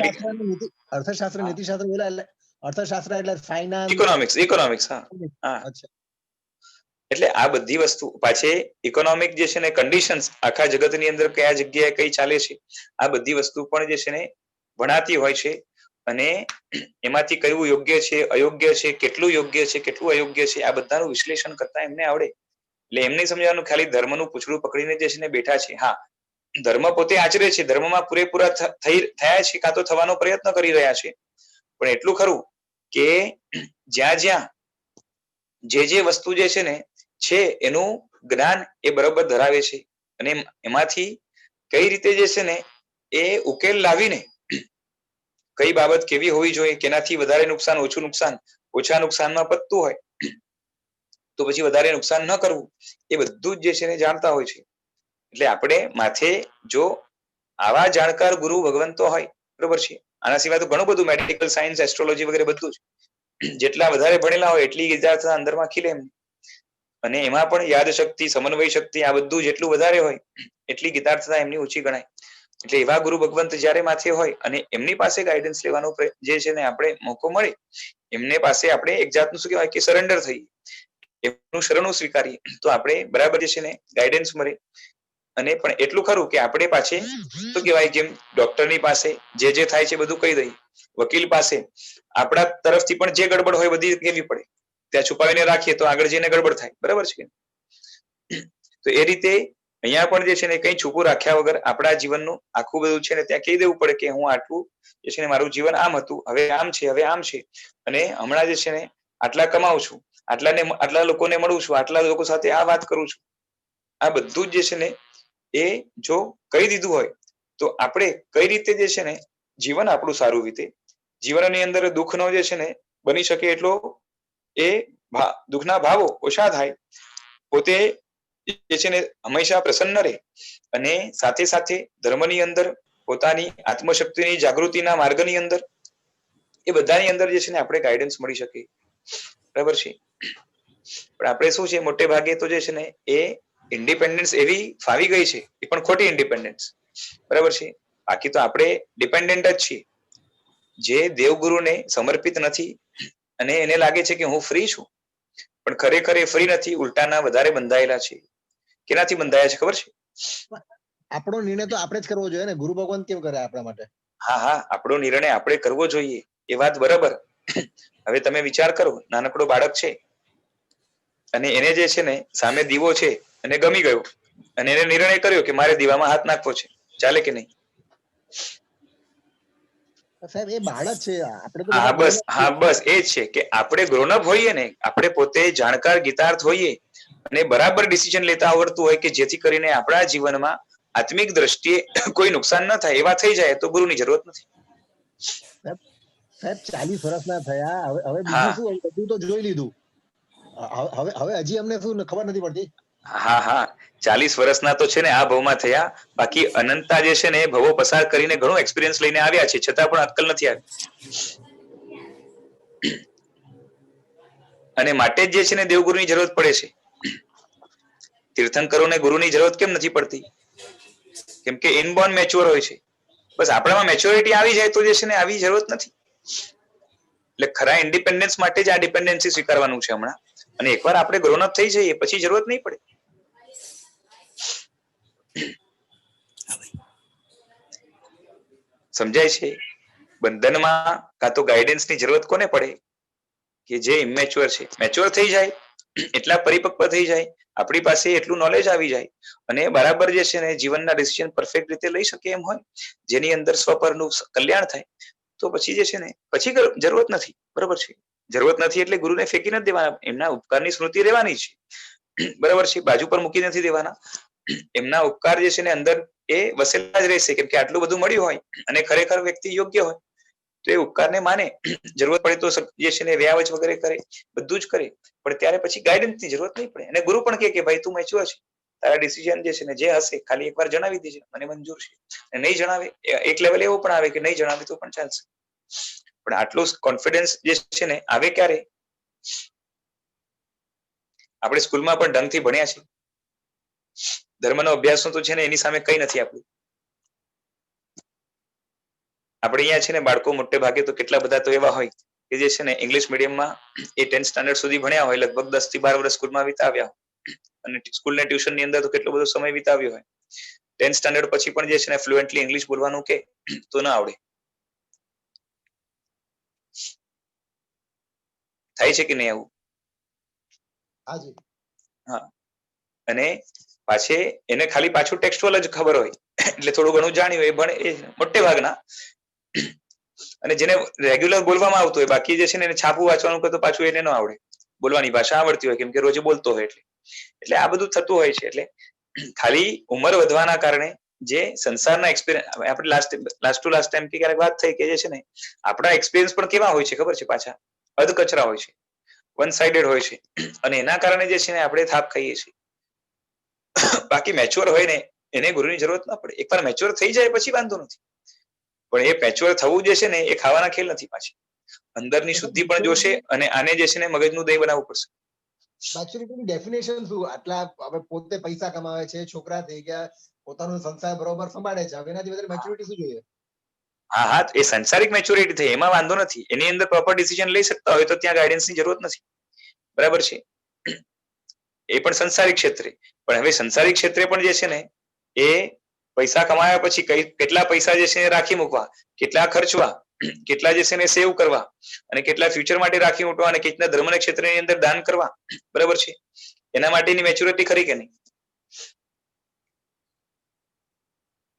અર્થશાસ્ત્ર, નીતિશાસ્ત્ર, અર્થશાસ્ત્ર એટલે ફાઇનાન્સ, ઇકોનોમિક્સ. હા, એટલે આ બધી વસ્તુ પાછી ઇકોનોમિક જે છે ને કન્ડિશન્સ, આખા જગતની અંદર કયા જગ્યાએ કઈ ચાલે છે, આ બધી વસ્તુ પણ જે છે ને ભણાતી હોય છે, અને એમાંથી કયું યોગ્ય છે, અયોગ્ય છે, કેટલું યોગ્ય છે, કેટલું અયોગ્ય છે, આ બધાનું વિશ્લેષણ કરતા એમને આવડે. એટલે એમને સમજવાનું ખાલી ધર્મનું પૂછડું પકડીને જે છે ને બેઠા છે. હા, ધર્મ પોતે આચરે છે, ધર્મમાં પૂરેપૂરા થયા છે, કાં તો થવાનો પ્રયત્ન કરી રહ્યા છે, પણ એટલું ખરું કે જ્યાં જ્યાં જે વસ્તુ જે છે ને છે એનું જ્ઞાન એ બરોબર ધરાવે છે, અને એમાંથી કઈ રીતે જે છે ને એ ઉકેલ લાવીને કઈ બાબત કેવી હોવી જોઈએ, કેનાથી વધારે નુકસાન, ઓછું નુકસાન, ઓછા નુકસાનમાં પતતું હોય તો પછી વધારે નુકસાન ન કરવું, એ બધું જ જે છે ને જાણતા હોય છે. એટલે આપણે માથે જો આવા જાણકાર ગુરુ ભગવંતો હોય, બરોબર છે, આના સિવાય તો ઘણું બધું મેડિકલ સાયન્સ, એસ્ટ્રોલોજી વગેરે બધું જ, જેટલા વધારે ભણેલા હોય એટલી વિદ્યાર્થીના અંદરમાં ખીલે એમ, અને એમાં પણ યાદ શક્તિ, સમન્વય શક્તિ, આ બધું જેટલું વધારે હોય એટલી ગીતાર્થતા એમની ઓછી ગણાય. એટલે એવા ગુરુ ભગવંત જયારે માથે હોય અને એમની પાસે ગાઈડન્સ લેવાનો જે છે ને આપણે મોકો મળે, એમને પાસે આપણે એક જાતનું શું કહેવાય કે સરેન્ડર થઈએ, એમનું શરણું સ્વીકારીએ, તો આપણે બરાબર જે છે ને ગાઈડન્સ મળે, અને પણ એટલું ખરું કે આપણે પાછે શું કહેવાય, જેમ ડોક્ટરની પાસે જે થાય છે બધું કહી દઈએ, વકીલ પાસે આપણા તરફથી પણ જે ગડબડ હોય બધી કહેવી પડે, ત્યાં છુપાવીને રાખીએ તો આગળ જઈને ગડબડ થાય. બરાબર છે. તો એ રીતે અહીંયા પણ જે છે ને કઈ છુપું રાખ્યા વગર આપણા જીવનનું આખું બધું છે ને ત્યાં કહી દેવું પડે કે હું આટલું જે છે ને મારું જીવન આમ હતું, હવે આમ છે, હવે આમ છે, અને હમણાં જે છે ને આટલા કમાઉં છું, આટલા લોકોને મળું છું, આટલા લોકો સાથે આ વાત કરું છું. આ બધું જ જે છે ને એ જો કહી દીધું હોય તો આપણે કઈ રીતે જે છે ને જીવન આપણું સારું રીતે, જીવનની અંદર દુઃખનો જે છે ને બની શકે એટલો એ દુઃખના ભાવો ઓછા થાય, પોતે જે છે ને હંમેશા પ્રસન્ન રહે, અને સાથે સાથે ધર્મની અંદર પોતાની આત્મશક્તિની જાગૃતિના માર્ગની અંદર એ બધાની અંદર જે છે ને આપણે ગાઈડન્સ મળી શકે. બરાબર છે. પણ આપણે શું છે મોટે ભાગે તો જે છે ને એ ઇન્ડિપેન્ડન્સ એવી ફાવી ગઈ છે, એ પણ ખોટી ઇન્ડિપેન્ડન્સ. બરાબર છે. બાકી તો આપણે ડિપેન્ડન્ટ જ છીએ. જે દેવગુરુને સમર્પિત નથી અને એને લાગે છે કે હું ફ્રી છું, પણ ખરેખર એ ફ્રી નથી, ઉલટાના વધારે બંધાયેલા છે. કેનાથી બંધાયા છે ખબર છે? આપણો નિર્ણય તો આપણે જ કરવો જોઈએ ને, ગુરુ ભગવાન કેમ કરે આપણા માટે? હા, આપણો નિર્ણય આપણે કરવો જોઈએ, એ વાત બરાબર. હવે તમે વિચાર કરો, નાનકડો બાળક છે અને એને જે છે ને સામે દીવો છે અને ગમી ગયો, અને એને નિર્ણય કર્યો કે મારે દીવામાં હાથ નાખવો છે, ચાલે કે નહીં? સાહેબ એ બાળક છે, આપણે તો હા બધા બસ એ જ છે કે આપણે ગ્રોનઅપ હોઈએ ને, આપણે પોતે જાણકાર ગીતાર્થ હોઈએ અને બરાબર ડિસિઝન લેતા આવડતું હોય કે જેથી કરીને આપણા જીવનમાં આત્મિક દ્રષ્ટિએ કોઈ નુકસાન ન થાય, એવા થઈ જાય તો ગુરુની જરૂરત નથી. સાહેબ 40 વર્ષના થયા, હવે બીજું શું? બધું તો જોઈ લીધું, હવે હજી અમને શું ખબર નથી પડતી? હા 40 વર્ષના તો છે ને આ ભવમાં થયા, બાકી અનંતતા જે છે ને એ ભવો પસાર કરીને ઘણો એક્સપિરિયન્સ લઈને આવ્યા છે, છતાં પણ અક્કલ નથી આવી. અને માટે જ જે છે ને દેવગુરુની જરૂરત પડે છે. તીર્થંકરોને ગુરુની જરૂરત કેમ નથી પડતી? કેમ કે ઇનબોર્ન મેચ્યોર હોય છે. બસ આપણામાં મેચ્યોરિટી આવી જાય તો જે છે ને આવી જરૂરત નથી. એટલે ખરા ઇન્ડિપેન્ડન્સ માટે જ આ ડિપેન્ડન્સી સ્વીકારવાનું છે હમણાં, અને એકવાર આપણે ગ્રોનઅપ થઈ જઈએ પછી જરૂરત નહીં પડે. સમજાય છે? બંધનમાં કાં તો ગાઈડન્સની જરૂરત કોને પડે? કે જે ઇમેચ્યોર છે. મેચ્યોર થઈ જાય, એટલા પરિપક્વ થઈ જાય, આપણી પાસે એટલું નોલેજ આવી જાય અને બરાબર જે છે ને જીવનના ડિસિઝન પરફેક્ટ રીતે લઈ શકે એમ હોય, જેની અંદર સ્વપરનું કલ્યાણ થાય, તો પછી જે છે ને પછી જરૂરત નથી. બરાબર છે. જરૂરત નથી એટલે ગુરુને ફેંકી નથી દેવાના, એમના ઉપકારની સ્મૃતિ રહેવાની છે. બરાબર છે. બાજુ પર મૂકી નથી દેવાના. એમના ઉપકાર જે છે ને અંદર એ વસેલા જ રહેશે, કેમ કે આટલું બધું મળ્યું હોય અને ખરેખર વ્યક્તિ યોગ્ય હોય તો એ ઉપકારને માને, જરૂરત પડે તો જે છે ને વ્યાવચ વગેરે કરે, બધું જ કરે, પણ ત્યારે પછી ગાઈડન્સની જરૂરત નહીં પડે. અને ગુરુ પણ કે ભાઈ તું મેચ્યોર છે, તારા ડિસિઝન જે છે ને જે હશે ખાલી એકવાર જણાવી દેજે, મને મંજૂર છે. નહીં જણાવે એક લેવલ એવો પણ આવે કે નહીં જણાવે તો પણ ચાલશે, પણ આટલું કોન્ફિડન્સ જે છે ને આવે ક્યારે? આપણે સ્કૂલમાં પણ ઢંગથી ભણ્યા છે, ધર્મનો અભ્યાસ તો છે ને એની સામે કઈ નથી આપણું. આપણે અહીંયા છે ને બાળકો મોટે ભાગે તો કેટલા બધા તો એવા હોય કે જે છે ને ઇંગ્લિશ મીડિયમમાં એ 10th સ્ટાન્ડર્ડ સુધી ભણ્યા હોય, લગભગ 10 થી 12 વર્ષ સ્કૂલમાં વિતાવ્યા, અને સ્કૂલ ને ટ્યુશન ની અંદર તો કેટલો બધો સમય વિતાવ્યો હોય. 10th સ્ટાન્ડર્ડ પછી પણ જે છે ને ફ્લુએન્ટલી ઇંગ્લિશ બોલવાનું કે તો ના આવડે. થાય છે કે નહીં આવું? હા. અને પાછે એને ખાલી પાછું ટેક્સ્ટુઅલ જ ખબર હોય, એટલે થોડું ઘણું જાણ્યું એ ભણે, એ મોટે ભાગના. અને જેને રેગ્યુલર બોલવામાં આવતું હોય, બાકી જે છે ને એને છાપું વાંચવાનું કહે તો પાછું એને ન આવડે. બોલવાની ભાષા આવડતી હોય કેમ કે રોજ બોલતો હોય એટલે આ બધું થતું હોય છે. એટલે ખાલી ઉંમર વધવાના કારણે જે સંસારના એક્સપિરિયન્સ, આપણે લાસ્ટ ટાઈમ કે ક્યારેક વાત થઈ કે જે છે ને આપણા એક્સપિરિયન્સ પણ કેવા હોય છે ખબર છે? પાછા અધકચરા હોય છે, વન સાઇડેડ હોય છે, અને એના કારણે જે છે ને આપણે થાપ ખાઈએ છીએ. બાકી મેચ્યોર હોય ને એને ગુરુની જરૂરત ના પડે. એકવાર મેચ્યોર થઈ જાય પછી વાંધો નથી, પણ એ મેચ્યોર થવું જે છે ને એ ખાવાના ખેલ નથી. પાછી અંદરની શુદ્ધિ પણ જોશે, અને આને જે છે ને મગજનું દહીં બનાવવું પડશે. મેચ્યોરિટીની ડેફિનેશન શું? આટલા હવે પોતે પૈસા કમાવે છે, છોકરા થઈ ગયા, પોતાનો સંસાર બરોબર સંભાળે છે, હવે એનાથી વધારે મેચ્યોરિટી શું જોઈએ? હા એ સંસારિક મેચ્યોરિટી થઈ, એમાં વાંધો નથી. એની અંદર પ્રોપર ડિસિઝન લઈ શકતા હોય તો ત્યાં ગાઈડન્સની જરૂરત નથી. બરાબર છે. એ પણ સંસારિક ક્ષેત્રે, પણ હવે સંસારિક ક્ષેત્રે પણ જે છે ને એ પૈસા કમાયા પછી કેટલા પૈસા જે છે રાખી મૂકવા, કેટલા ખર્ચવા, કેટલા જે છે ને સેવ કરવા, અને કેટલા ફ્યુચર માટે રાખી મૂકવા, અને કેટલા ધર્મના ક્ષેત્રની અંદર દાન કરવા, બરાબર છે, એના માટેની મેચ્યોરિટી ખરી કે નહીં?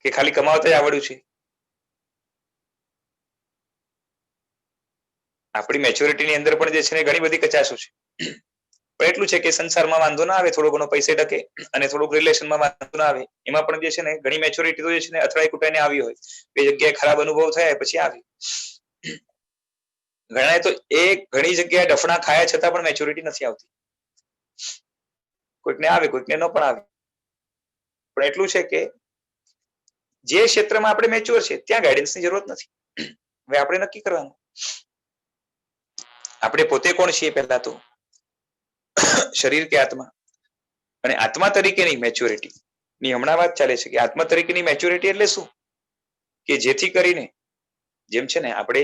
કે ખાલી કમાવતા જ આવડ્યું છે? આપણી મેચ્યોરિટીની અંદર પણ જે છે ને ઘણી બધી કચાશો છે. પણ એટલું છે કે સંસારમાં વાંધો ના આવે, થોડો ઘણો પૈસે ટકે અને થોડુંક રિલેશનમાં વાંધો ના આવે, એમાં પણ જે છે ને ઘણી મેચ્યોરિટી તો જે છે ને અથડાઈ કુટાઈને આવી હોય, બે જગ્યાએ ખરાબ અનુભવ થયા પછી આવી. ઘણા તો ઘણી જગ્યાએ ડફણા ખાયા છતાં પણ મેચ્યોરિટી નથી આવતી. કોઈકને આવે, કોઈકને ન પણ આવે. પણ એટલું છે કે જે ક્ષેત્રમાં આપણે મેચ્યોર છે ત્યાં ગાઈડન્સની જરૂરત નથી. હવે આપણે નક્કી કરવાનું આપણે પોતે કોણ છીએ પહેલા તો, શરીર કે આત્મા. અને આત્મા તરીકેની મેચ્યોરિટી ની હમણાં વાત ચાલે છે કે આત્મા તરીકેની મેચ્યોરિટી એટલે શું? કે જેથી કરીને જેમ છે ને આપણે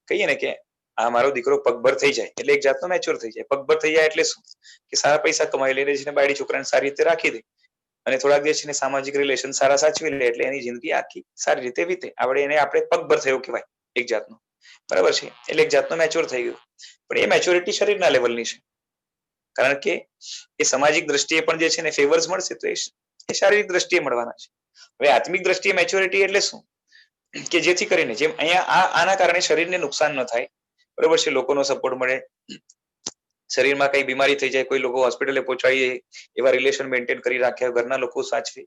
કહીએ ને કે આ મારો દીકરો પગભર થઈ જાય એટલે એક જાતનો મેચ્યોર થઈ જાય. પગભર થઈ જાય એટલે શું? કે સારા પૈસા કમાઈ લઈને છે ને બાયડી છોકરાને સારી રીતે રાખી દે, અને થોડાક દિવસ છે સામાજિક રિલેશન સારા સાચવી લે એટલે એની જિંદગી આખી સારી રીતે વીતે. આપણે પગભર થયો કહેવાય એક જાતનો, બરાબર છે, એટલે એક જાતનો મેચ્યોર થઈ ગયો. પણ એ મેચ્યોરિટી શરીરના લેવલની છે, કારણ કે એ સામાજિક દ્રષ્ટિએ પણ જે છે ને ફેવર્સ મળશે તો એ શારીરિક દ્રષ્ટિએ મળવાના છે. હવે આત્મિક દ્રષ્ટિએ મેચ્યોરિટી એટલે શું? કે જેથી કરીને જેમ અહીંયા આના કારણે શરીરને નુકસાન ન થાય, બરોબર છે, લોકોનો સપોર્ટ મળે, શરીરમાં કઈ બીમારી થઈ જાય, કોઈ લોકો હોસ્પિટલે પહોંચાડીએ એવા રિલેશન મેન્ટેન કરી રાખ્યા, ઘરના લોકો સાચવે.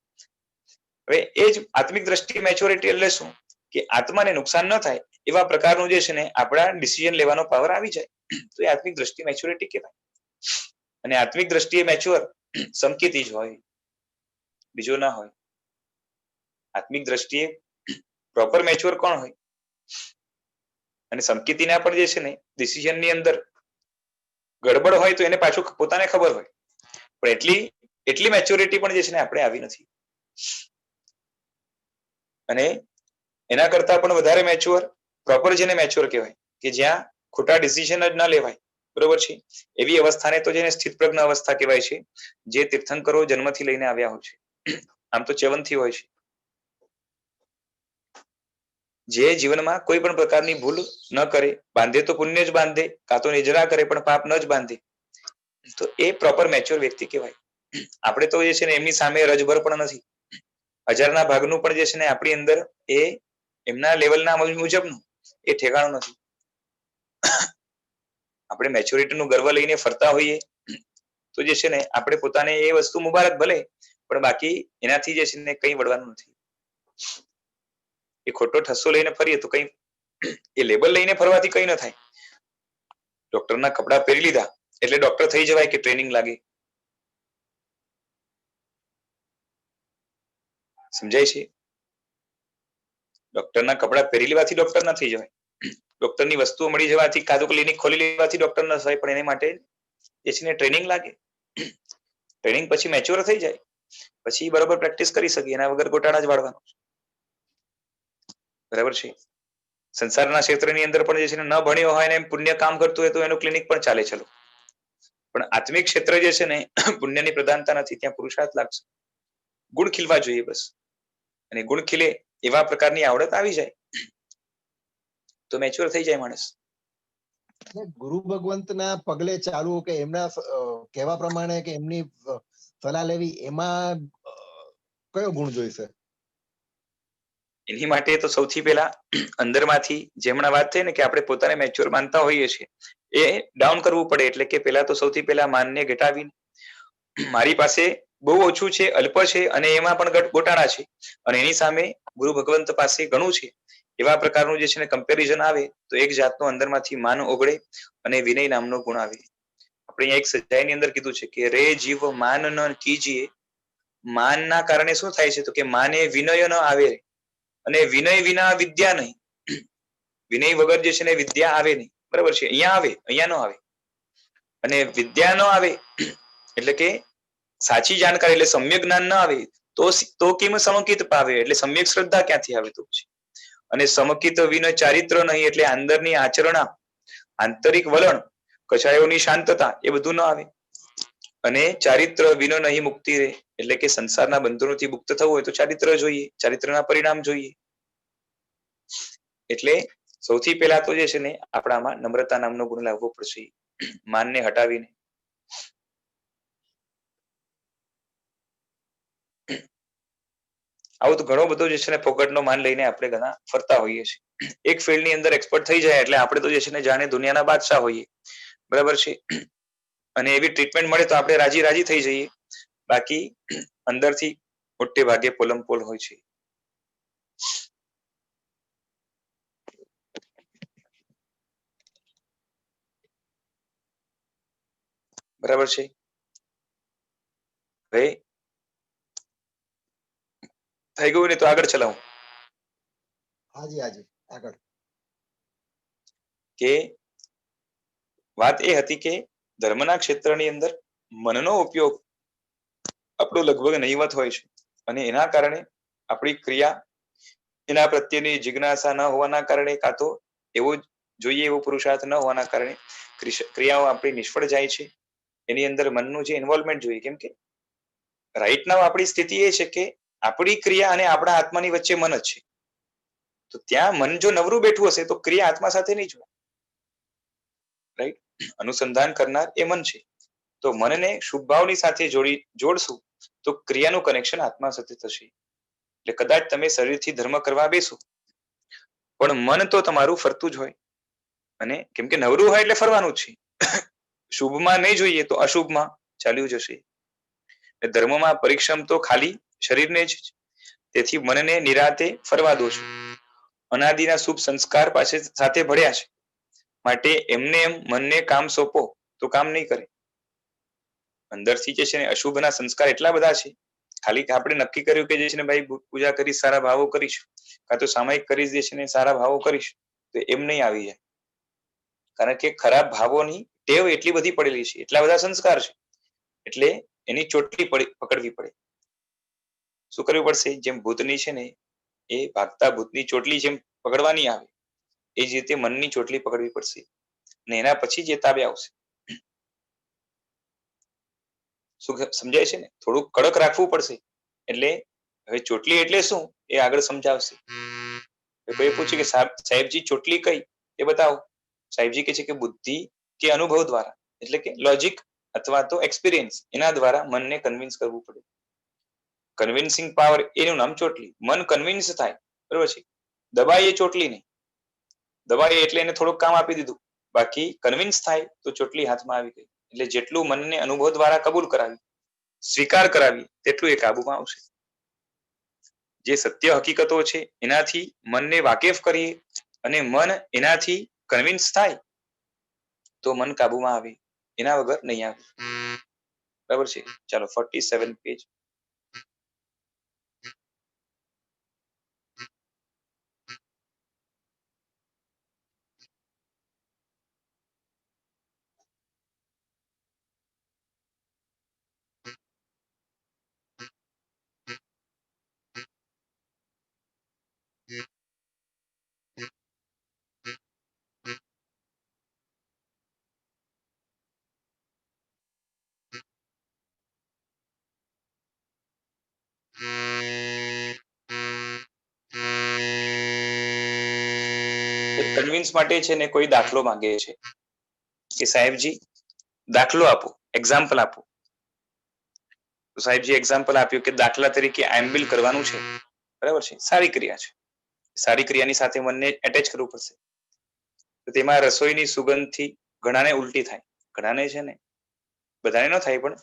હવે એ જ આત્મિક દ્રષ્ટિએ મેચ્યોરિટી એટલે શું? કે આત્માને નુકસાન ન થાય એવા પ્રકારનું જે છે ને આપણા ડિસિઝન લેવાનો પાવર આવી જાય, તો એ આત્મિક દ્રષ્ટિએ મેચ્યોરિટી કહેવાય. અને આત્મિક દ્રષ્ટિએ મેચ્યોર સંકેતી જ હોય, બીજો ના હોય. આત્મિક દ્રષ્ટિએ પ્રોપર મેચ્યોર કોણ હોય? અને સંકેતીના પણ જે છે ને ડિસિઝનની અંદર ગડબડ હોય તો એને પાછું પોતાને ખબર હોય, પણ એટલી મેચ્યોરિટી પણ જે છે ને આપણે આવી નથી. અને એના કરતા પણ વધારે મેચ્યોર પ્રોપર જેને મેચ્યોર કહેવાય, કે જ્યાં ખોટા ડિસિઝન જ ના લેવાય, બરોબર છે, એવી અવસ્થાને તો જેને સ્થિત પ્રજ્ઞ અવસ્થા કહેવાય છે, જે તીર્થંકરો જન્મથી લઈને આવ્યા હોય છે. આમ તો ચ્યવનથી હોય છે, જે જીવનમાં કોઈ પણ પ્રકારની ભૂલ ન કરે, બાંધે તો પુણ્ય જ બાંધે, કાં તો નિજરા કરે પણ પાપ ન જ બાંધે, તો એ પ્રોપર મેચ્યોર વ્યક્તિ કહેવાય. આપણે તો જે છે ને એમની સામે રજભર પણ નથી, હજારના ભાગનું પણ જે છે ને આપણી અંદર એ એમના લેવલના મુજબનું એ ઠેકાણું નથી. આપણે મેચ્યોરિટીનું ગર્વ લઈને ફરતા હોઈએ તો જે છે ને આપણે પોતાને એ વસ્તુ મુબારક ભલે, પણ બાકી એનાથી જે છે ને કંઈ વળવાનું નથી. એ ખોટો ઠસ્સો લઈને ફરીએ તો કંઈ, એ લેબલ લઈને ફરવાથી કંઈ ન થાય. ડોક્ટરના કપડા પહેરી લીધા એટલે ડોક્ટર થઈ જવાય કે ટ્રેનિંગ લાગે? સમજાય છે? ડોક્ટરના કપડા પહેરી લેવાથી ડોક્ટર ના થઈ જવાય. ડોક્ટરની વસ્તુઓ મળી જવાથી, કાં તો ક્લિનિક ખોલી લેવાથી ડોક્ટર ન થાય, પણ એને માટે જે છે ને ટ્રેનિંગ લાગે. ટ્રેનિંગ પછી મેચ્યોર થઈ જાય પછી બરોબર પ્રેક્ટિસ કરી શકીએ, એના વગર ગોટાળા જ વાળવાનો, બરાબર છે. સંસારના ક્ષેત્રની અંદર પણ જે છે ને ન ભણ્યો હોય ને પુણ્ય કામ કરતું હોય તો એનું ક્લિનિક પણ ચાલે, ચલો. પણ આત્મિક ક્ષેત્ર જે છે ને પુણ્યની પ્રધાનતા નથી, ત્યાં પુરુષાર્થ લાગશે, ગુણ ખીલવા જોઈએ બસ. અને ગુણ ખીલે એવા પ્રકારની આવડત આવી જાય તો મેચ્યોર થઈ જાય માણસ. ગુરુ ભગવંતના પગલે ચાલવું કે એમના કહેવા પ્રમાણે કે એમની સલાહ લેવી, એમાં કયો ગુણ જોઈશે? એની માટે તો સૌથી પહેલા અંદરમાંથી જે હમણાં વાત થઈ ને કે આપણે પોતાને મેચ્યોર માનતા હોઈએ છીએ, એ ડાઉન કરવું પડે. એટલે કે પહેલા તો સૌથી પહેલા માનને ઘટાવીને, મારી પાસે બહુ ઓછું છે, અલ્પ છે, અને એમાં પણ ગોટાળા છે, અને એની સામે ગુરુ ભગવંત પાસે ઘણું છે, એવા પ્રકારનું જે છે ને કમ્પેરિઝન આવે તો એક જાતનું અંદરમાંથી માન ઓગળે અને વિનય નામનો ગુણ આવે. આપણે અહીંયા એક સજાયની અંદર કીધું છે કે રે જીવ માન ન કીજીએ. માનના કારણે શું થાય છે? તો કે માને વિનય ન આવે, અને વિનય વિના વિદ્યા નહીં. વિનય વગર જે છે ને વિદ્યા આવે નહીં, બરાબર છે. અહીંયા આવે, અહીંયા ન આવે. અને વિદ્યા ન આવે એટલે કે સાચી જાણકારી એટલે સમ્યક જ્ઞાન ન આવે તો કેમ સમકિત પાવે, એટલે સમ્યક શ્રદ્ધા ક્યાંથી આવે? તો પછી અને સમકિત વિનય ચારિત્ર નહીં, એટલે અંદરની આચરણા, આંતરિક વલણ, કચાયોની શાંતતા, એ બધું ન આવે. અને ચારિત્ર વિનો નહીં મુક્તિ રહે, એટલે કે સંસારના બંધનોથી મુક્ત થવું હોય તો ચારિત્ર જોઈએ, ચારિત્રના પરિણામ જોઈએ. એટલે સૌથી પહેલા તો જે છે ને આપણામાં નમ્રતા નામનો ગુણ લાવવો પડશે, માનને હટાવીને. આવું તો ઘણો બધો જે છે ને ફોકટનો માન લઈને આપણે ઘણા ફરતા હોઈએ છીએ. એક ફિલ્ડની અંદર એક્સપર્ટ થઈ જાય એટલે આપણે તો જે છે ને જાણે દુનિયાના બાદશાહ હોઈએ, બરાબર છે. અને એવી ટ્રીટમેન્ટ મળે તો આપણે રાજી રાજી થઈ જઈએ, બાકી અંદરથી મોટે ભાગે પોલમપોલ હોય છે. બરાબર છે. ભાઈ થઈ ગયું ને તો આગળ ચલાવું. હાજી હાજી આગળ. કે વાત એ હતી કે ધર્મના ક્ષેત્રની અંદર મનનો ઉપયોગ આપણો લગભગ નહીવત હોય છે, અને એના કારણે આપણી ક્રિયા એના પ્રત્યેની જિજ્ઞાસા ન હોવાના કારણે, કાં તો એવો જોઈએ એવો પુરુષાર્થ ન હોવાના કારણે ક્રિયાઓ આપણી નિષ્ફળ જાય છે. એની અંદર મનનું જે ઇન્વોલ્વમેન્ટ જોઈએ, કેમ કે રાઈટ નાઉ આપણી સ્થિતિ એ છે કે આપણી ક્રિયા અને આપણા આત્માની વચ્ચે મન જ છે. તો ત્યાં મન જો નવરું બેઠું હશે તો ક્રિયા આત્મા સાથે નહીં જોડાય. રાઈટ? અનુસંધાન કરનાર એ મન છે. તો મનને શુભ ભાવની સાથે જોડશું તો ક્રિયાનું કનેક્શન આત્મા સાથે થશે. એટલે કદાચ તમે શરીરથી ધર્મ કરવા બેસો પણ મન તો તમારું ફરતું જ હોય, અને કેમ કે નવરું હોય એટલે ફરવાનું જ છે. શુભમાં નહીં જોઈએ તો અશુભમાં ચાલ્યું જશે. ધર્મમાં પરિશ્રમ તો ખાલી શરીરને જ, તેથી મનને નિરાતે ફરવા દો છો. અનાદિના શુભ સંસ્કાર પાસે સાથે ભળ્યા છે, માટે એમને એમ મનને કામ સોંપો તો કામ નહીં કરે. અંદરથી જે છે ને અશુભના સંસ્કાર એટલા બધા છે, ખાલી આપણે નક્કી કર્યું કે જે છે ને ભાઈ પૂજા કરીશ, સારા ભાવો કરીશ, કાં તો સામાયિક કરીશ, જે છે ને સારા ભાવો કરીશ, તો એમ નહીં આવી જાય. કારણ કે ખરાબ ભાવોની ટેવ એટલી બધી પડેલી છે, એટલા બધા સંસ્કાર છે, એટલે એની ચોટલી પકડવી પડે. શું કરવું પડશે? જેમ ભૂતની છે ને એ ભાગતા ભૂતની ચોટલી જેમ પકડવાની આવે, એ જ રીતે મનની ચોટલી પકડવી પડશે, ને એના પછી જે તાબે આવશે. શું સમજાય છે ને? થોડુંક કડક રાખવું પડશે. એટલે હવે ચોટલી એટલે શું એ આગળ સમજાવશે. કોઈ પૂછે કે સાહેબજી ચોટલી કઈ, એ બતાવો. સાહેબજી કહે છે કે બુદ્ધિ કે અનુભવ દ્વારા, એટલે કે લોજિક અથવા તો એક્સપિરિયન્સ, એના દ્વારા મનને કન્વિન્સ કરવું પડે. કન્વિન્સિંગ પાવર એનું નામ ચોટલી. મન કન્વિન્સ થાય, બરોબર છે. દબાઈ એ ચોટલી નહીં. દબાઈ એટલે એને થોડુંક કામ આપી દીધું, બાકી કન્વિન્સ થાય તો ચોટલી હાથમાં આવી ગઈ. એટલે જેટલું મનને અનુભવ દ્વારા કબૂલ કરાવી, સ્વીકાર કરાવી, તેટલું એ કાબુમાં આવશે. જે સત્ય હકીકતો છે એનાથી મનને વાકેફ કરીએ અને મન એનાથી કન્વિન્સ થાય તો મન કાબુમાં આવે, એના વગર નહીં આવે. બરાબર છે. ચાલો 47 પેજ. કન્વિન્સ માટે છે ને કોઈ દાખલો માંગે છે કે સાહેબજી દાખલો આપો, એક્ઝામ્પલ આપો. તો સાહેબજી એક્ઝામ્પલ આપ્યું કે દાખલા તરીકે આઈમ્બિલ કરવાનું છે, બરાબર છે. સારી ક્રિયા છે. સારી ક્રિયાની સાથે મનને એટેચ કરવું પડશે. તો તેમાં રસોઈની સુગંધથી ઘણાને ઉલટી થાય. ઘણાને છે ને, બધાને ન થાય પણ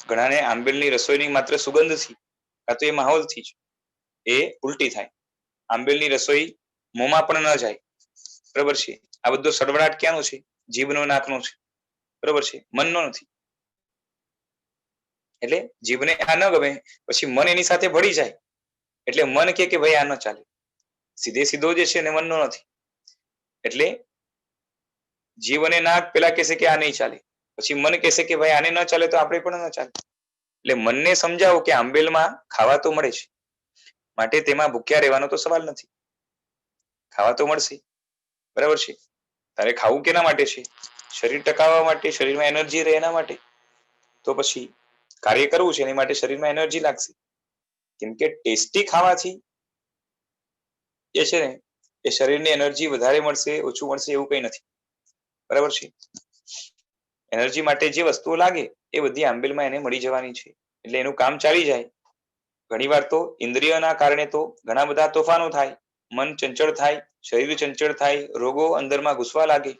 ઘણાને આંબેલની રસોઈની માત્ર સુગંધથી, કાં તો એ માહોલથી જ એ ઉલટી થાય. આંબેલની રસોઈ મોંમાં પણ ન જાય, બરાબર છે. આ બધો સડવડાટ ક્યાંનો છે? જીભનો, નાકનો છે, બરાબર છે, મનનો નથી. એટલે જીભને આ ન ગમે, પછી મન એની સાથે ભળી જાય, એટલે મન કે ભાઈ આ ન ચાલે. સીધે સીધો જે છે ને મનનો નથી. એટલે જીવ અને નાક પેલા કહેશે કે આ નહીં ચાલે, પછી મન કહેશે કે ભાઈ આને ન ચાલે તો આપણે પણ ન ચાલે. એટલે મનને સમજાવો કે આંબેલમાં ખાવા તો મળે છે, માટે તેમાં ભૂખ્યા રહેવાનો તો સવાલ નથી. ખાવા તો મળશે, બરાબર છે. તારે ખાવું કેના માટે છે? શરીર ટકાવવા માટે, શરીરમાં એનર્જી રહે એના માટે. તો તો પછી કાર્ય કરવું છે એની માટે શરીરમાં એનર્જી લાગશે. કેમ કે ટેસ્ટી ખાવાથી જે છે ને એ શરીરને એનર્જી વધારે મળશે ઓછું મળશે એવું કઈ નથી. બરાબર છે. એનર્જી માટે જે વસ્તુઓ લાગે એ બધી આંબીલમાં એને મળી જવાની છે, એટલે એનું કામ ચાલી જાય. ઘણી વાર તો ઇન્દ્રિયના કારણે તો ઘણા બધા તોફાનો થાય, મન ચંચળ થાય, શરીર ચંચળ થાય, રોગો અંદરમાં ઘૂસવા લાગે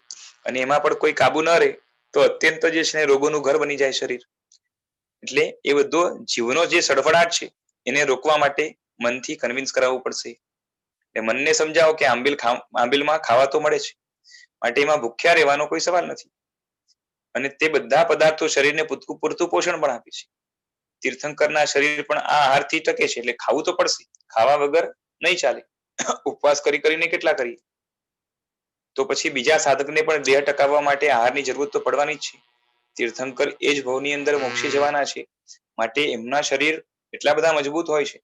અને એમાં પણ કોઈ કાબુ ન રહે તો અત્યંત જે છે રોગોનું ઘર બની જાય શરીર. એટલે એ બધો જીવનો જે સડફડાટ છે એને રોકવા માટે મનથી કન્વિન્સ કરાવવું પડશે. મનને સમજાવો કે આંબીલમાં ખાવા તો મળે છે, માટે એમાં ભૂખ્યા રહેવાનો કોઈ સવાલ નથી. અને તે બધા પદાર્થો શરીરને પૂરતું પોષણ પણ આપે છે. તીર્થંકરના શરીર પણ આ આહારથી ટકે છે, એટલે ખાવું તો પડશે, ખાવા વગર નહીં ચાલે. ઉપવાસ કરીને કેટલા કરીએ? તો પછી બીજા સાધકને પણ દેહ ટકાવવા માટે આહારની જરૂરત તો પડવાની જ છે. તીર્થંકર એ જ ભવની અંદર મોક્ષે જવાના છે, માટે એમના શરીર એટલા બધા મજબૂત હોય છે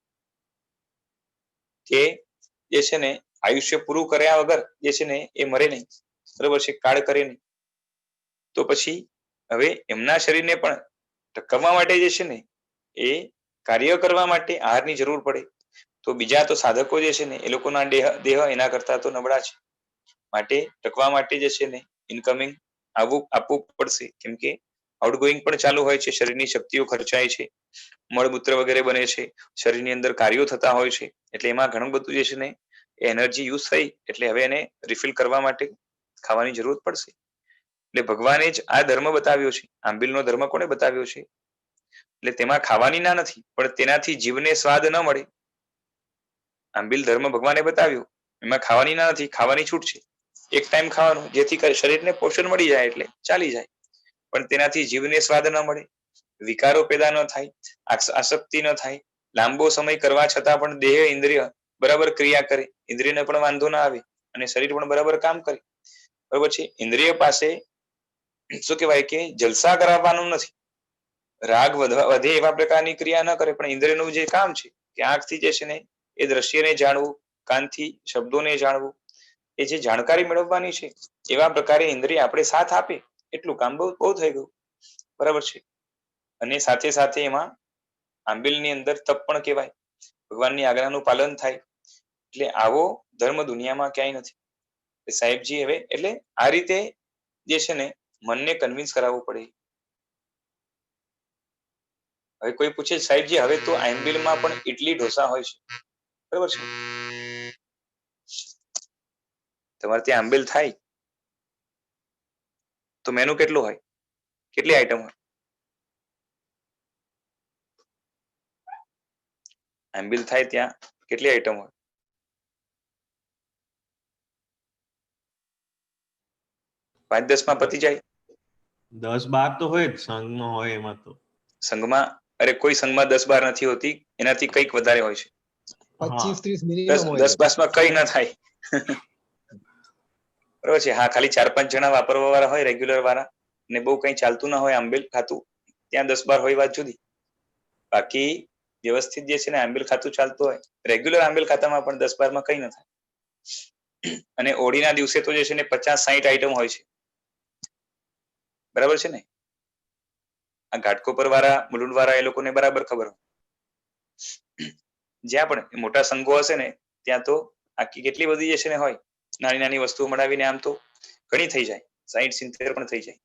કે જે છે ને આયુષ્ય પૂરું કર્યા વગર જે છે ને એ મરે નહીં. બરોબર છે, કાળ કરે નહીં. તો પછી હવે એમના શરીરને પણ ટકાવવા માટે જે છે ને એ કાર્ય કરવા માટે આહારની જરૂર પડે. તો બીજા તો સાધકો જે છે ને એ લોકોના દેહ એના કરતા તો નબળા છે, માટે ટકવા માટે જે છે ને ઇનકમિંગ આપવું પડશે. કેમ કે આઉટગોઈંગ પણ ચાલુ હોય છે, શરીરની શક્તિઓ ખર્ચાય છે, મળમૂત્ર વગેરે બને છે, શરીરની અંદર કાર્યો થતા હોય છે, એટલે એમાં ઘણું બધું જે છે ને એનર્જી યુઝ થઈ એટલે હવે એને રિફિલ કરવા માટે ખાવાની જરૂરત પડશે. એટલે ભગવાને જ આ ધર્મ બતાવ્યો છે. આંબીલનો ધર્મ કોને બતાવ્યો છે? એટલે તેમાં ખાવાની ના નથી, પણ તેનાથી જીવને સ્વાદ ન મળે. આંબીલ ધર્મ ભગવાને બતાવ્યો, એમાં ખાવાની ના નથી, ખાવાની છૂટ છે. એક ટાઈમ ખાવાનું, જેથી શરીરને પોષણ મળી જાય એટલે ચાલી જાય, પણ તેનાથી જીવને સ્વાદ ન મળે, વિકારો પેદા ન થાય, આસક્તિ ન થાય, લાંબો સમય કરવા છતાં પણ દેહ ઇન્દ્રિય બરાબર ક્રિયા કરે, ઇન્દ્રિયને પણ વાંધો ના આવે અને શરીર પણ બરાબર કામ કરે. બરોબર છે. ઇન્દ્રિય પાસે શું કહેવાય કે જલસા કરાવવાનું નથી, રાગ વધે એવા પ્રકારની ક્રિયા ન કરે, પણ ઇન્દ્રિયનું જે કામ છે કે આંખથી જે છે ને એ દ્રશ્યને જાણવું, કાનથી શબ્દોને જાણવું, એ જે જાણકારી મેળવવાની છે એવા પ્રકારે ઇન્દ્રિય આપણે સાથ આપે એટલું કામ બહુ થઈ ગયું. બરાબર છે. અને સાથે સાથે એમાં આંબીલની અંદર તપ પણ કહેવાય, ભગવાનની આજ્ઞાનું પાલન થાય. એટલે આવો ધર્મ દુનિયામાં ક્યાંય નથી. સાહેબજી હવે એટલે આ રીતે જે છે ને મનને કન્વિન્સ કરાવવું પડે. હવે કોઈ પૂછે સાહેબજી હવે તો આંબીલમાં પણ ઇડલી ઢોસા હોય છે, બરાબર છે, તમારે ત્યાં આંબીલ થાય તો મેનુ કેટલું હોય, કેટલી આઈટમ હોય? આંબીલ થાય ત્યાં કેટલી આઈટમ હોય? 5-10 માં પતી જાય? 10-12 તો હોય જ, સંઘમાં હોય એમાં તો. સંઘમાં અરે કોઈ સંઘમાં 10-12 નથી હોતી, એનાથી કંઈક વધારે હોય છે. 25-30 મિનિમમ હોય 10-12 માં કઈ ના થાય. બરોબર છે. હા, ખાલી 4-5 જણા વાપરવા વાળા હોય, રેગ્યુલર વાળા, ને બહુ કઈ ચાલતું ના હોય આંબીલ ખાતું, ત્યાં 10-12 હોય વાત જુદી. બાકી વ્યવસ્થિત જે છે ને આંબીલ ખાતું ચાલતું હોય, રેગ્યુલર આંબીલ ખાતામાં પણ 10-12 માં કઈ ના થાય. અને હોળીના દિવસે તો જે છે ને 50-60 આઈટમ હોય છે, બરાબર છે ને. આ ઘાટકોપર વાળા, મુલુંડ વાળા એ લોકોને બરાબર ખબર હોય. જ્યાં પણ મોટા સંઘો હશે ને ત્યાં તો આખી કેટલી બધી જે છે ને હોય, નાની નાની વસ્તુઓ મળાવીને આમ તો ઘણી થઈ જાય, 60-70 પણ થઈ જાય,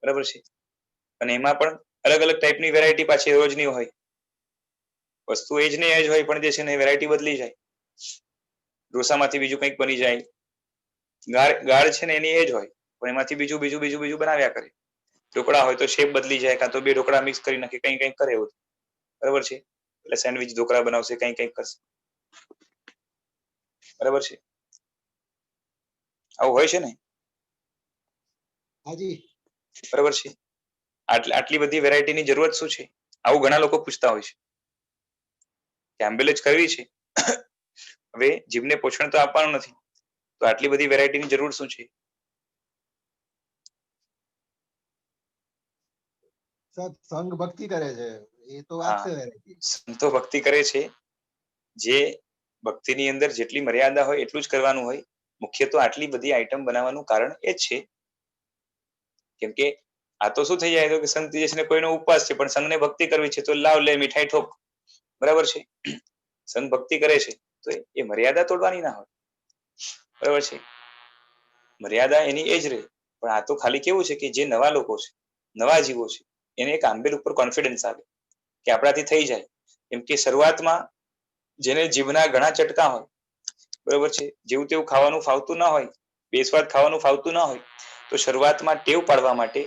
બરાબર છે. અને એમાં પણ અલગ અલગ ટાઈપની વેરાયટી પાછી રોજની હોય, વસ્તુ એ જ ને એ જ હોય, પણ જે છે ને વેરાયટી બદલી જાય. ઢોસામાંથી બીજું કંઈક બની જાય, ગાળ છે ને એની એ જ હોય, પણ એમાંથી બીજું બીજું બીજું બીજું બનાવ્યા કરે. ઢોકળા હોય તો શેપ બદલી જાય, કાં તો 2 ઢોકળા મિક્સ કરી નાખે, કંઈ કંઈક કરે એવું, બરાબર છે. એટલે સેન્ડવિચ ઢોકળા બનાવશે, કંઈ કંઈક કરશે, બરાબર છે. આવું હોય છે ને? હાજી, બરાબર છે. આટલી બધી વેરાયટીની જરૂરત શું છે, આવું ઘણા લોકો પૂછતા હોય છે. કે આંબીલ જ કરવી છે, હવે જીભને પોષણ તો આપવાનું નથી, તો આટલી બધી વેરાયટીની જરૂર શું છે? સંઘ ભક્તિ કરે છે, એ તો આપશે વેરાયટી. સંતો ભક્તિ કરે છે, જે ભક્તિની અંદર જેટલી મર્યાદા હોય એટલું જ કરવાનું હોય. મુખ્ય તો આટલી બધી આઈટમ બનાવવાનું કારણ એ જ છે કેમ કે આ તો શું થઈ જાય તો કે સંત જે છે ને કોઈનો ઉપવાસ છે પણ સંઘને ભક્તિ કરવી છે તો લાવ લે મીઠાઈ ઠોક, બરાબર છે. સંઘ ભક્તિ કરે છે તો એ મર્યાદા તોડવાની ના હોય, બરાબર છે. મર્યાદા એની એ જ રહે. પણ આ તો ખાલી કેવું છે કે જે નવા લોકો છે, નવા જીવો છે, એને એક આંબેલ ઉપર કોન્ફિડન્સ આવે કે આપણાથી થઈ જાય. કેમ કે શરૂઆતમાં જેને જીભના ઘણા ચટકા હોય, બરોબર છે, જેવું તેવું ખાવાનું ફાવતું ના હોય, બેસ્વાદ ખાવાનું ફાવતું ના હોય, તો શરૂઆતમાં ટેવ પાડવા માટે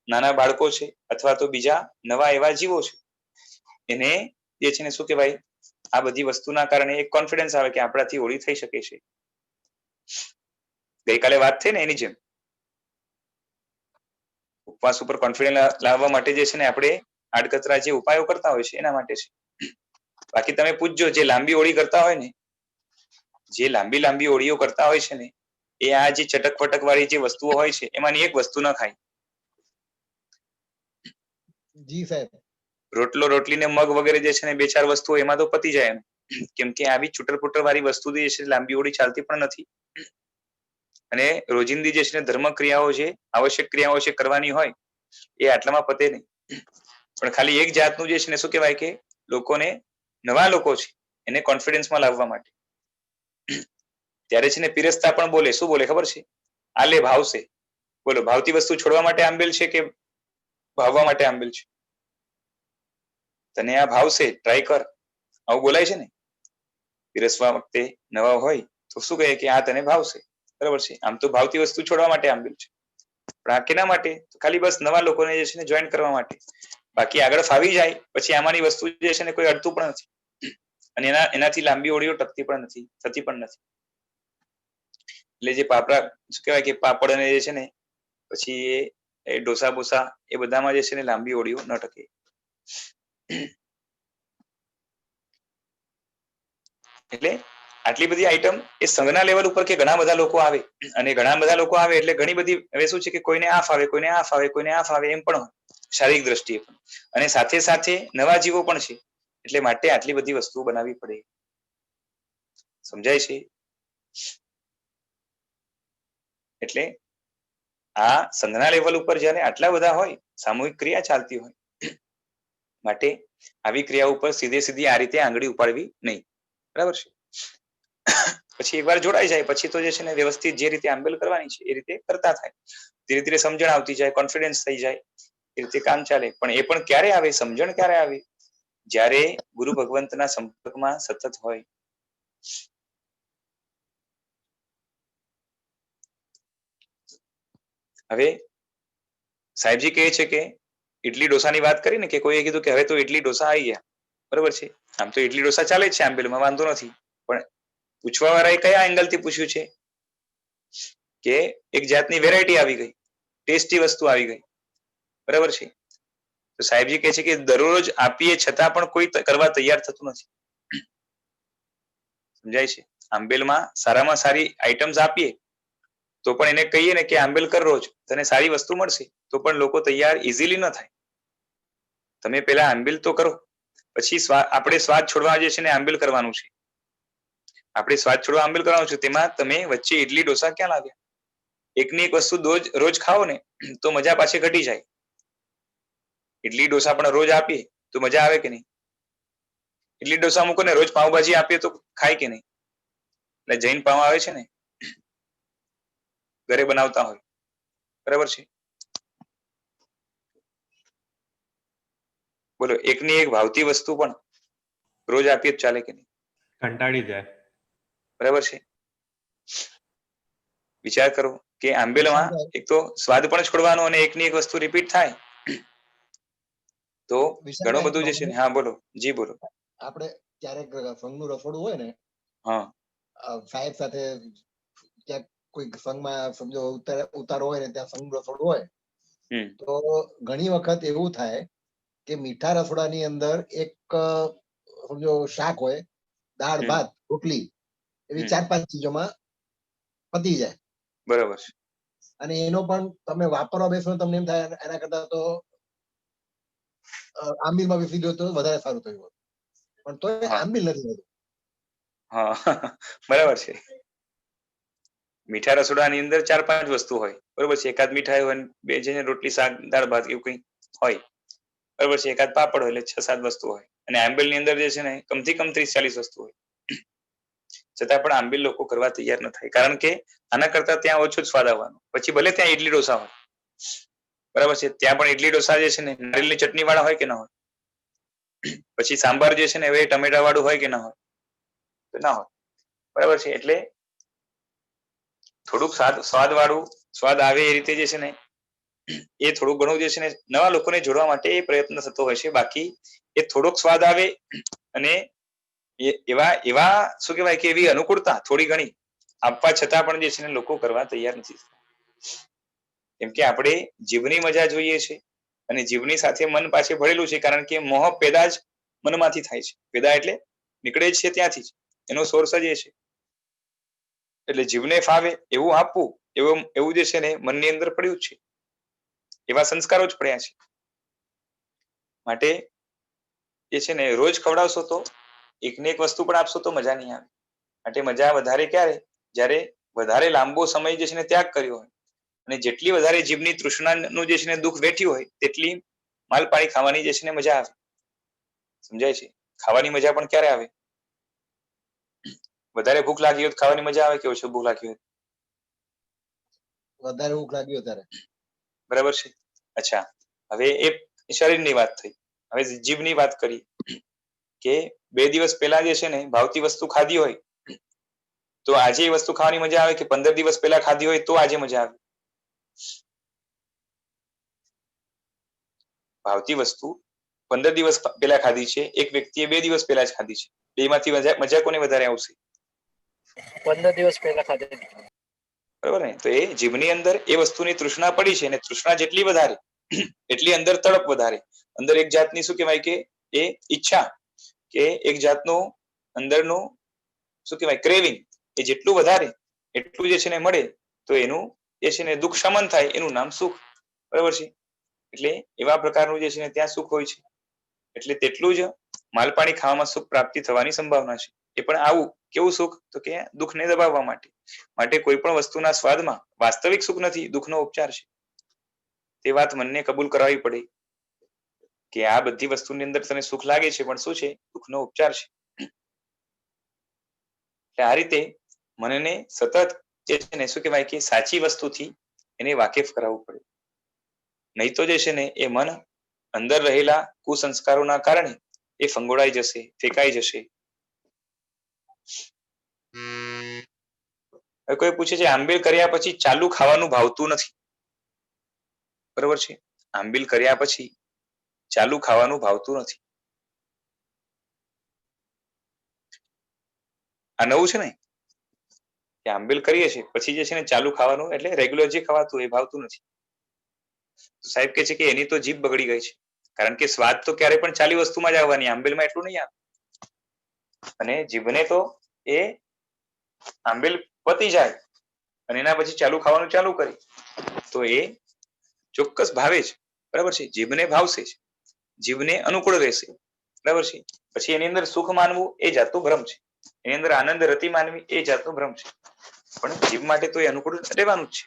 નાના બાળકો છે અથવા તો બીજા નવા એવા જીવો છે એને જે છે ને શું કહેવાય, આ બધી વસ્તુના કારણે એક કોન્ફિડન્સ આવે કે આપણાથી હોળી થઈ શકે છે. ગઈકાલે વાત થઈ ને એની જેમ ઉપવાસ ઉપર કોન્ફિડન્સ લાવવા માટે જે છે ને આપણે આડકતરા જે ઉપાયો કરતા હોય છે એના માટે છે. બાકી તમે પૂછજો જે લાંબી હોળી કરતા હોય ને, જે લાંબી લાંબી હોળીઓ કરતા હોય છે ને એ આ જે ચટક પટક વાળી જે વસ્તુઓ હોય છે એમાંની એક વસ્તુ ના ખાય. જી સાહેબ. રોટલો રોટલી ને મગ વગેરે જે છે ને બે ચાર વસ્તુઓ એમાં તો પતી જાય એમ. કેમ કે આવી છૂટર પુટર વાળી વસ્તુ જે છે લાંબી હોળી ચાલતી પણ નથી. અને રોજિંદી જે છે ને ધર્મ ક્રિયાઓ છે, આવશ્યક ક્રિયાઓ છે કરવાની હોય એ આટલામાં પતે નહીં. પણ ખાલી એક જાતનું જે છે ને શું કહેવાય કે લોકોને, નવા લોકો છે એને કોન્ફિડન્સમાં લાવવા માટે. ત્યારે છે ને પીરસતા પણ બોલે, શું બોલે ખબર છે? આ લે ભાવશે. બોલો, ભાવતી વસ્તુ છોડવા માટે આંબેલ છે કે ભાવવા માટે આંબેલ છે? તને આ ભાવશે, ટ્રાય કર, આવું બોલાય છે ને. પીરસવા વખતે નવા હોય તો શું કહે કે આ તને ભાવશે, બરાબર છે. આમ તો ભાવતી વસ્તુ છોડવા માટે આંબેલ છે, પણ આ કેના માટે? ખાલી બસ નવા લોકોને જે છે ને જોઈન કરવા માટે. બાકી આગળ ફાવી જાય પછી આમાંની વસ્તુ જે છે ને કોઈ અડતું પણ નથી અને એનાથી લાંબી હોળીઓ ટકતી પણ નથી, થતી પણ નથી. એટલે જે પાપડા શું કહેવાય કે પાપડ અને જે છે ને પછી એ ઢોસા બોસા એ બધામાં જે છે ને લાંબી હોળીઓ ન ટકે. એટલે આટલી બધી આઈટમ એ સંઘના લેવલ ઉપર કે ઘણા બધા લોકો આવે અને ઘણા બધા લોકો આવે એટલે ઘણી બધી, હવે શું છે કે કોઈને આ ફાવે, કોઈને આ ફાવે, કોઈને આ ફાવે એમ પણ શારીરિક દ્રષ્ટિએ પણ, અને સાથે સાથે નવા જીવો પણ છે એટલે માટે આટલી બધી વસ્તુઓ બનાવવી પડે. સમજાય છે? એટલે આ સંઘના લેવલ ઉપર જ્યારે આટલા બધા હોય, સામૂહિક ક્રિયા ચાલતી હોય, માટે આવી ક્રિયા ઉપર સીધે સીધી આ રીતે આંગળી ઉપાડવી નહીં, બરાબર છે. પછી એકવાર જોડાઈ જાય પછી તો જે છે ને વ્યવસ્થિત જે રીતે આંબેલ કરવાની છે એ રીતે કરતા થાય. ધીરે ધીરે સમજણ આવતી જાય, કોન્ફિડન્સ થઈ જાય, એ રીતે કામ ચાલે. પણ એ પણ ક્યારે આવે, સમજણ ક્યારે આવે? જ્યારે ગુરુ ભગવંતના સંપર્કમાં સતત હોય. હવે સાહેબજી કહે છે કે ઇડલી ઢોસાની વાત કરી ને કે કોઈએ કીધું કે હવે તો ઇડલી ઢોસા આવી ગયા, બરોબર છે. આમ તો ઇડલી ઢોસા ચાલે જ છે આંબેલમાં, વાંધો નથી. પણ પૂછવા વાળાએ કયા એંગલ થી પૂછ્યું છે કે એક જાતની વેરાયટી આવી ગઈ, ટેસ્ટી વસ્તુ આવી ગઈ, બરાબર છે. તો સાહેબજી કહે છે કે દરરોજ આપીએ છતાં પણ કોઈ કરવા તૈયાર થતું નથી. સમજાય છે? આંબેલમાં સારામાં સારી આઈટમ્સ આપીએ તો પણ એને કહીએ ને કે આંબેલ કર રોજ, તને સારી વસ્તુ મળશે, તો પણ લોકો તૈયાર ઇઝીલી ન થાય. તમે પેલા આંબેલ તો કરો, પછી આપણે સ્વાદ છોડવા જે છે ને આંબેલ કરવાનું છે. આપણે સ્વાદ છોડવા આંબેલ કરવાનું છે, તેમાં તમે વચ્ચે ઇડલી ઢોસા ક્યાં લાવ્યા? એકની એક વસ્તુ રોજ ખાઓ ને તો મજા પાછી ઘટી જાય. ઇડલી ઢોસા પણ રોજ આપીએ તો મજા આવે કે નહીં? ઇડલી ઢોસા મૂકો ને રોજ પાવભાજી આપીએ તો ખાય કે નહીં? એટલે જૈન પાવ આવે છે ને, ઘરે બનાવતા હોય, બરાબર છે. બોલો, એકની એક ભાવતી વસ્તુ પણ રોજ આપીએ તો ચાલે કે નહીં? કંટાળી જાય. બરાબર છે. વિચાર કરો કે આંબેલમાં એક તો સ્વાદ પણ છોડવાનો અને એકની એક વસ્તુ રિપીટ થાય તો ઘણું બધું જે છે ને. હા બોલો, જી બોલો. આપણે ક્યારેક સંઘનું રસોડું હોય ને, હા, સાહેબ સાથે ક્યાંક કોઈ સંઘમાં સમજો ઉતારો હોય ને ત્યાં સંઘનું રસોડું હોય, તો ઘણી વખત એવું થાય કે મીઠા રસોડાની અંદર એક સમજો શાક હોય, દાળ ભાત રોટલી એવી 4-5 ચીજોમાં પતી જાય. બરાબર છે. અને એનો પણ તમે વાપરવા બેસો તમને એમ થાય એના કરતા તો આંબીલમાં બેસી ગયો તો વધારે સારું થયું હોત, પણ તો આંબીલ નથી હોતું. હા, બરાબર છે. મીઠા રસોડાની અંદર 4-5 વસ્તુ હોય, બરોબર છે. એકાદ મીઠાઈ હોય, બે છે રોટલી શાક દાળ ભાત એવું કંઈ હોય, બરોબર છે. એકાદ પાપડ હોય, એટલે 6-7 વસ્તુ હોય. અને આંબેલની અંદર જે છે ને કમથી કમ 30-40 વસ્તુ હોય. છતાં પણ આંબેલ લોકો કરવા તૈયાર ન થાય, કારણ કે આના કરતા ત્યાં ઓછો જ સ્વાદ આવવાનો. પછી ભલે ત્યાં ઇડલી ઢોસા હોય, બરાબર છે, ત્યાં પણ ઇડલી ઢોસા જે છે ને નારિયેળની ચટણી વાળા હોય કે ના હોય, પછી સાંભાર જે છે ને એ ટમેટા વાળું હોય કે ના હોય, તો ના હોય, બરાબર છે. એટલે થોડુંક સ્વાદ વાળું, સ્વાદ આવે એ રીતે જે છે ને એ થોડું ઘણું જે છે ને નવા લોકોને જોડવા માટે એ પ્રયત્ન થતો હોય છે. બાકી એ થોડોક સ્વાદ આવે અને એવા એવા શું કહેવાય કે એવી અનુકૂળતા થોડી ઘણી આપવા છતાં પણ જે છે ને લોકો કરવા તૈયાર નથી. કેમ કે આપણે જીવની મજા જોઈએ છે અને જીવની સાથે મન પાછળ ભરેલું છે, કારણ કે મોહ પેદા જ મનમાંથી થાય છે. પેદા એટલે નીકળે છે ત્યાંથી જ, એનો સોર્સ જ એ છે. એટલે જીવને ફાવે એવું આપવું, એવું જે છે ને મનની અંદર પડ્યું જ છે, એવા સંસ્કારો જ પડ્યા છે. માટે એ છે ને રોજ ખવડાવશો તો એકને એક વસ્તુ પણ આપશો તો મજા નહીં આવે. માટે મજા વધારે ક્યારે? જ્યારે વધારે લાંબો સમય જે છે ને ત્યાગ કર્યો હોય અને જેટલી વધારે જીભની તૃષ્ણાનું જે છે ને દુઃખ વેઠ્યું હોય તેટલી માલપાણી ખાવાની જે છે ને મજા આવે. સમજાય છે? ખાવાની મજા પણ ક્યારે આવે? વધારે ભૂખ લાગી હોય ખાવાની મજા આવે કે ઓછી ભૂખ લાગી હોય? વધારે ભૂખ લાગી હોય ત્યારે. બરાબર છે. અચ્છા, હવે એ શરીરની વાત થઈ. હવે જીભની વાત કરી કે 2 દિવસ પહેલા જે છે ને ભાવતી વસ્તુ ખાધી હોય તો આજે એ વસ્તુ ખાવાની મજા આવે કે 15 દિવસ પહેલા ખાધી હોય તો આજે મજા આવે? ભાવતી વસ્તુ 15 દિવસ પહેલા ખાધી છે, એક વ્યક્તિએ 2 દિવસ પહેલા જ ખાધી છે, બેમાંથી મજા કોને વધારે આવશે? 15 દિવસ પહેલા ખાધી. બરોબર ને? તો એ જીભની અંદર એ વસ્તુની તૃષ્ણા પડી છે, અને તૃષ્ણા જેટલી વધારે એટલી અંદર તડપ વધારે, અંદર એક જાતની શું કહેવાય કે એ ઈચ્છા કે એક જાતનું અંદરનું શું કહેવાય ક્રેવિંગ એ જેટલું વધારે એટલું જે છે ને મળે તો એનું જે છે ને દુઃખ શમન થાય, એનું નામ સુખ. બરાબર છે? એટલે એવા પ્રકારનું જે છે ને ત્યાં સુખ હોય છે. એટલે તેટલું જ માલપાણી ખાવામાં સુખ પ્રાપ્તિ થવાની સંભાવના છે. એ પણ આવું કેવું સુખ? તો કે દુઃખને દબાવવા માટે. માટે કોઈ પણ વસ્તુના સ્વાદમાં વાસ્તવિક સુખ નથી, દુઃખનો ઉપચાર છે. તે વાત મનને કબૂલ કરાવવી પડે કે આ બધી વસ્તુની અંદર તને સુખ લાગે છે, પણ શું છે? દુઃખનો ઉપચાર છે. એટલે આ રીતે મનને સતત જે છે ને શું કહેવાય કે સાચી વસ્તુથી એને વાકેફ કરાવવું પડે. નહીં તો જે છે ને એ મન અંદર રહેલા કુસંસ્કારોના કારણે એ ફંગોળાઈ જશે, ફેંકાઈ જશે. હવે કોઈ પૂછે છે આંબીલ કર્યા પછી ચાલુ ખાવાનું ભાવતું નથી. બરોબર છે? આંબીલ કર્યા પછી ચાલુ ખાવાનું ભાવતું નથી. આ નવું છે ને કે આંબીલ કરીએ છીએ પછી જે છે ને ચાલુ ખાવાનું એટલે રેગ્યુલર જે ખવાતું એ ભાવતું નથી. સાહેબ કહે છે કે એની તો જીભ બગડી ગઈ છે, કારણ કે સ્વાદ તો ક્યારે પણ ચાલી વસ્તુમાં જ આવવાની, આંબીલમાં એટલું નહીં આવે. અને જીભને તો એ આંબીલ પતી જાય અને એના પછી ચાલુ ખાવાનું ચાલુ કરી તો એ ચોક્કસ ભાવે જ. બરાબર છે? જીભને ભાવશે જ, જીભને અનુકૂળ રહેશે. બરાબર છે? પછી એની અંદર સુખ માનવું એ જાતનું ભ્રમ છે, એની અંદર આનંદ રતિ માનવી એ જાતનો ભ્રમ છે. પણ જીભ માટે તો એ અનુકૂળ રહેવાનું જ છે.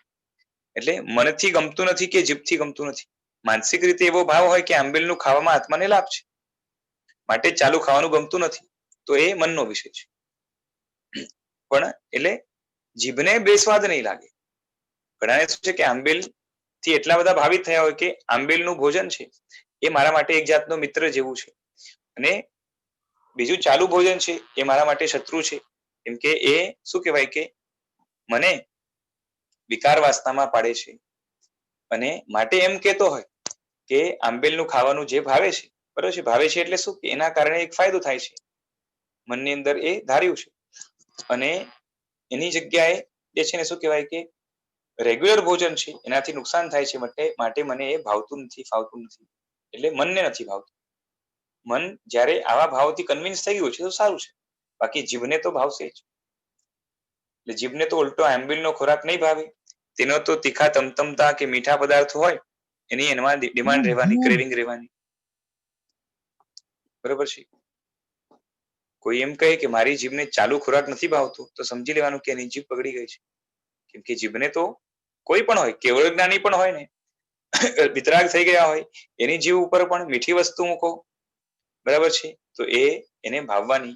એટલે મનથી ગમતું નથી કે જીભથી ગમતું નથી. માનસિક રીતે એવો ભાવ હોય કે આંબીલનું ખાવામાં આત્માને લાભ છે, માટે ચાલુ ખાવાનું ગમતું નથી, તો એ મનનો વિષય છે. પણ એટલે જીભને બેસ્વાદ નહીં લાગે. ઘણાને શું છે કે આંબીલ થી એટલા બધા ભાવિત થયા હોય કે આંબીલનું ભોજન છે એ મારા માટે એક જાતનો મિત્ર જેવું છે, અને બીજું ચાલુ ભોજન છે એ મારા માટે શત્રુ છે. કેમ કે એ શું કહેવાય કે મને વિકાર વાસનામાં પાડે છે, અને માટે એમ કેતો હોય કે આંબેલનું ખાવાનું જે ભાવે છે, બરોબર છે? ભાવે છે એટલે શું? એના કારણે એક ફાયદો થાય છે, મનની અંદર એ ધાર્યું છે. અને એની જગ્યાએ જે છે ને શું કહેવાય કે રેગ્યુલર ભોજન છે એનાથી નુકસાન થાય છે, માટે મને એ ભાવતું નથી, ફાવતું નથી. એટલે મનને નથી ભાવતું. મન જ્યારે આવા ભાવથી કન્વિન્સ થઈ ગયું છે તો સારું છે, બાકી જીભને તો ભાવશે જ. એટલે જીભને તો ઉલટો આંબીલનો ખોરાક નહીં ભાવે, તેનો તો તીખા તમતમતા કે મીઠા પદાર્થો હોય એની એમાં ડિમાન્ડ રહેવાની, ક્રેવિંગ રહેવાની. બરોબર છે? કોઈ એમ કહે કે મારી જીભને ચાલુ ખોરાક નથી ભાવતો તો સમજી લેવાનું કે એની જીભ બગડી ગઈ છે. કેમ કે જીભને તો કોઈ પણ હોય, કેવળ જ્ઞાની પણ હોય ને, વિતરાગ થઈ ગયા હોય, એની જીભ ઉપર પણ મીઠી વસ્તુ મૂકો, બરાબર છે, તો એને ભાવવાની,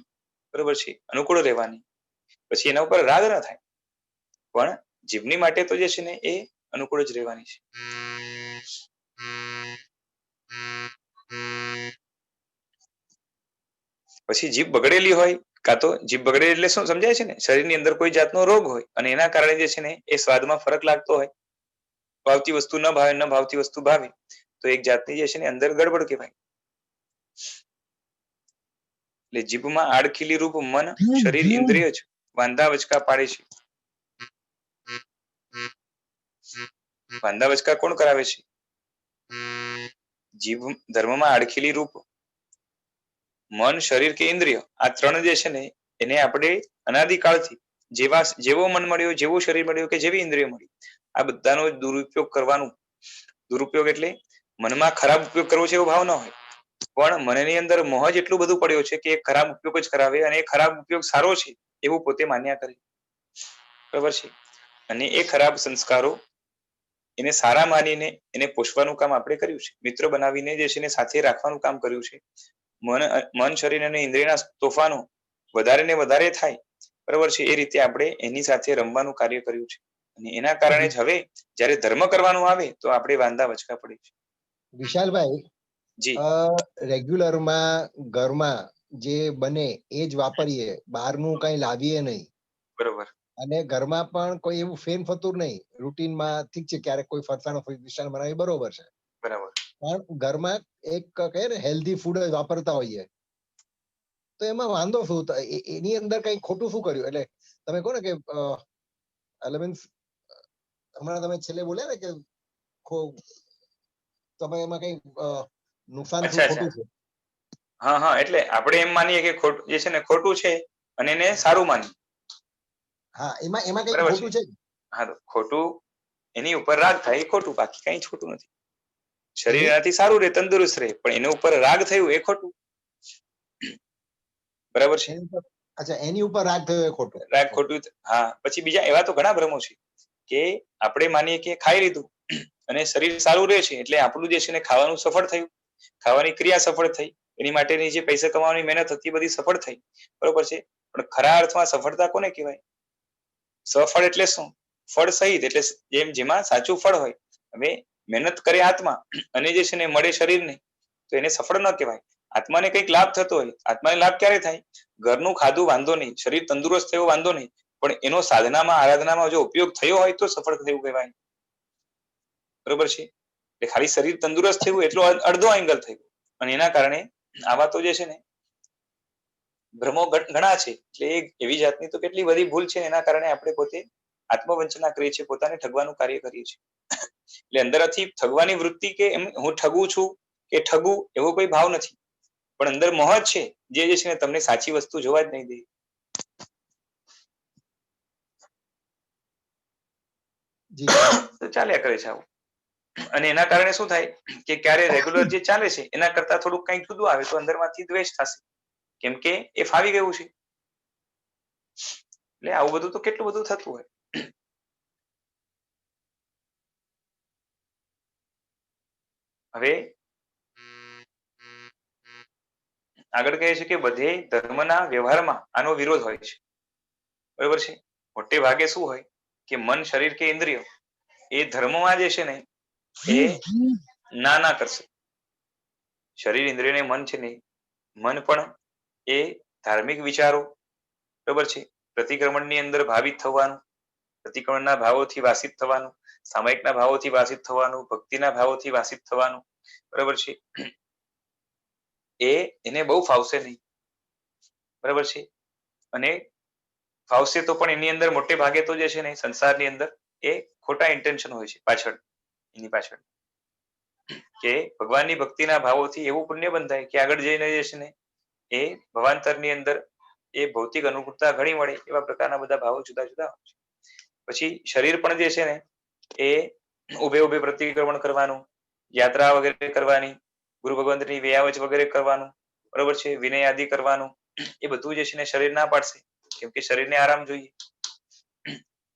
બરાબર છે, અનુકૂળ રહેવાની, પછી એના ઉપર રાગ ન થાય. પણ જીભની માટે તો જે છે ને એ અનુકૂળ જ રહેવાની છે. પછી જીભ બગડેલી હોય, કાં તો જીભ બગડે એટલે શું સમજાય છે ને, શરીરની અંદર કોઈ જાતનો રોગ હોય અને એના કારણે જે છે ને એ સ્વાદમાં ફરક લાગતો હોય, ભાવતી વસ્તુ ન ભાવે, ન ભાવતી વસ્તુ ભાવે, તો એક જાતની જે છે ને અંદર ગડબડ કહેવાય. એટલે જીભમાં આડખીલી રૂપ મન, શરીર, ઇન્દ્રિય જ વાંધા વચકા પાડે છે. વાંધા વચકા કોણ કરાવે છે? જીભ ધર્મમાં આડખીલી રૂપ મન, શરીર કે ઇન્દ્રિય, આ ત્રણ જે છે ને એને આપણે અનાદિકાળથી જેવો મન મળ્યો, જેવું શરીર મળ્યું કે જેવી ઇન્દ્રિય મળી, આ બધાનો દુરુપયોગ કરવાનું. દુરુપયોગ એટલે મનમાં ખરાબ ઉપયોગ કરવો છે એવો ભાવ ન હોય, પણ મનની અંદર મોહ જ એટલું બધું પડ્યો છે કે ખરાબ ઉપયોગ જ કરાવે અને એ ખરાબ ઉપયોગ સારો છે એવું પોતે માન્યા કરે, બરાબર છે. અને એ ખરાબ સંસ્કારો એને સારા માનીને એને પોષવાનું કામ આપણે કર્યું છે, મિત્ર બનાવીને જે છે એને સાથે રાખવાનું કામ કર્યું છે. મન, શરીર અને ઇન્દ્રિયના તોફાનો વધારે ને વધારે થાય, બરાબર છે, એ રીતે આપણે એની સાથે રમવાનું કાર્ય કર્યું છે. અને એના કારણે જ હવે જયારે ધર્મ કરવાનું આવે તો આપણે વાંધા વચકા પડે છે. વિશાલભાઈ, જી રેગ્યુલરમાં ઘરમાં જે બને એ જ વાપરીએ, બહારનું કઈ લાવીએ નહીં, બરોબર. અને ઘરમાં પણ કોઈ એવું ફેર ફતું નહીં. રૂટીનમાં ઠીક છે, ક્યારેક કોઈ ફરસાણ વિશાળ બનાવી બરોબર છે, બરાબર. પણ ઘરમાં એક કહે ને હેલ્ધી ફૂડ વાપરતા હોઈએ તો એમાં વાંધો શું? એની અંદર કઈ ખોટું શું કર્યું? એટલે તમે કહો ને કે મીન્સ હમણાં તમે છેલ્લે બોલ્યા ને કે તમે એમાં કઈ નુકસાન શું, ખોટું છે? હા હા, એટલે આપણે એમ માનીએ કે જે છે ને ખોટું છે અને એને સારું માનીએ. હા, એમાં કઈ ખોટું છે? હા, તો ખોટું એની ઉપર રાગ થાય એ ખોટું, બાકી કઈ ખોટું નથી. શરીર એનાથી સારું રહે, તંદુરસ્ત રહે, પણ એના ઉપર રાગ થયું એ ખોટું, બરાબર છે. અચ્છા, એની ઉપર રાગ થયો એ ખોટું. રાગ ખોટું. હા, પછી બીજા એવા તો ઘણા ભ્રમો છે કે આપણે માનીએ કે ખાઈ લીધું અને શરીર સારું રહે છે એટલે આપણું જે છે ને ખાવાનું સફળ થયું, ખાવાની ક્રિયા સફળ થઈ, એની માટેની જે પૈસા કમાવાની મહેનત હતી બધી સફળ થઈ, બરોબર છે. પણ ખરા અર્થમાં સફળતા કોને કહેવાય? સફળ એટલે શું? ફળ સહિત, એટલે જેમાં સાચું ફળ હોય. હવે મહેનત કરે આત્મા અને જે છે ને મળે શરીરને, તો એને સફળ ન કહેવાય. આત્માને કંઈક લાભ થતો હોય, આત્માને લાભ ક્યારે થાય? ઘરનું ખાધું વાંધો નહીં, શરીર તંદુરસ્ત થયું વાંધો નહીં, પણ એનો સાધનામાં, આરાધનામાં જો ઉપયોગ થયો હોય તો સફળ થયું કહેવાય, બરોબર છે. એટલે ખાલી શરીર તંદુરસ્ત થયું એટલો અડધો એંગલ થયું, અને એના કારણે આવા તો જે છે ને ભ્રમો ઘણા છે. એટલે એવી જાતની તો કેટલી બધી ભૂલ છે, એના કારણે આપણે પોતે આત્મવંચના કરીએ છીએ, પોતાને ઠગવાનું કાર્ય કરીએ છીએ. એટલે અંદરથી ઠગવાની વૃત્તિ કે એમ હું ઠગું છું કે ઠગું એવો કોઈ ભાવ નથી, પણ અંદર મોહ છે જે છે ને તમને સાચી વસ્તુ જોવા જ નહીં દે. તો ચાલ્યા કરે છે આવું, અને એના કારણે શું થાય કે ક્યારે રેગ્યુલર જે ચાલે છે એના કરતા થોડુંક કંઈક જુદું આવે તો અંદરમાંથી દ્વેષ થશે, કેમ કે એ ફાવી ગયું છે. એટલે આવું બધું તો કેટલું બધું થતું હોય. હવે આગળ કહે છે કે બધે ધર્મના વ્યવહારમાં આનો વિરોધ હોય છે, બરોબર છે. મોટે ભાગે શું હોય કે મન, શરીર કે ઇન્દ્રિય એ ધર્મમાં જે છે ને એ ના કરશે. શરીર, ઇન્દ્રિય ને મન છે ને, મન પણ એ ધાર્મિક વિચારો, બરોબર છે, પ્રતિક્રમણની અંદર ભાવિત થવાનું, પ્રતિક્રમણના ભાવોથી વાસિત થવાનું, સામાયિકના ભાવોથી વાસિત થવાનું, ભક્તિના ભાવોથી વાસિત થવાનું, બરોબર છે. એને બહુ ફાવશે નહીં, બરાબર છે. અને ફાવશે તો પણ એની અંદર મોટે ભાગે તો જે છે ને સંસારની અંદર એ ખોટા ઇન્ટેન્શન હોય છે પાછળ, એની પાછળ કે ભગવાનની ભક્તિના ભાવોથી એવું પુણ્ય બંધાય કે આગળ જઈને જે છે ને એ ભવાંતરની અંદર એ ભૌતિક અનુકૂળતા ઘણી મળે, એવા પ્રકારના બધા ભાવો જુદા જુદા હોય છે. પછી શરીર પણ જે છે ને એ ઉભે પ્રતિક્રમણ કરવાનું, યાત્રા વગેરે કરવાની, ગુરુ ભગવંતની વ્યાવચ વગેરે કરવાનું, બરોબર છે, વિનય આદિ કરવાનું, એ બધું જે છે ને શરીર ના પાડશે, કેમ કે શરીરને આરામ જોઈએ.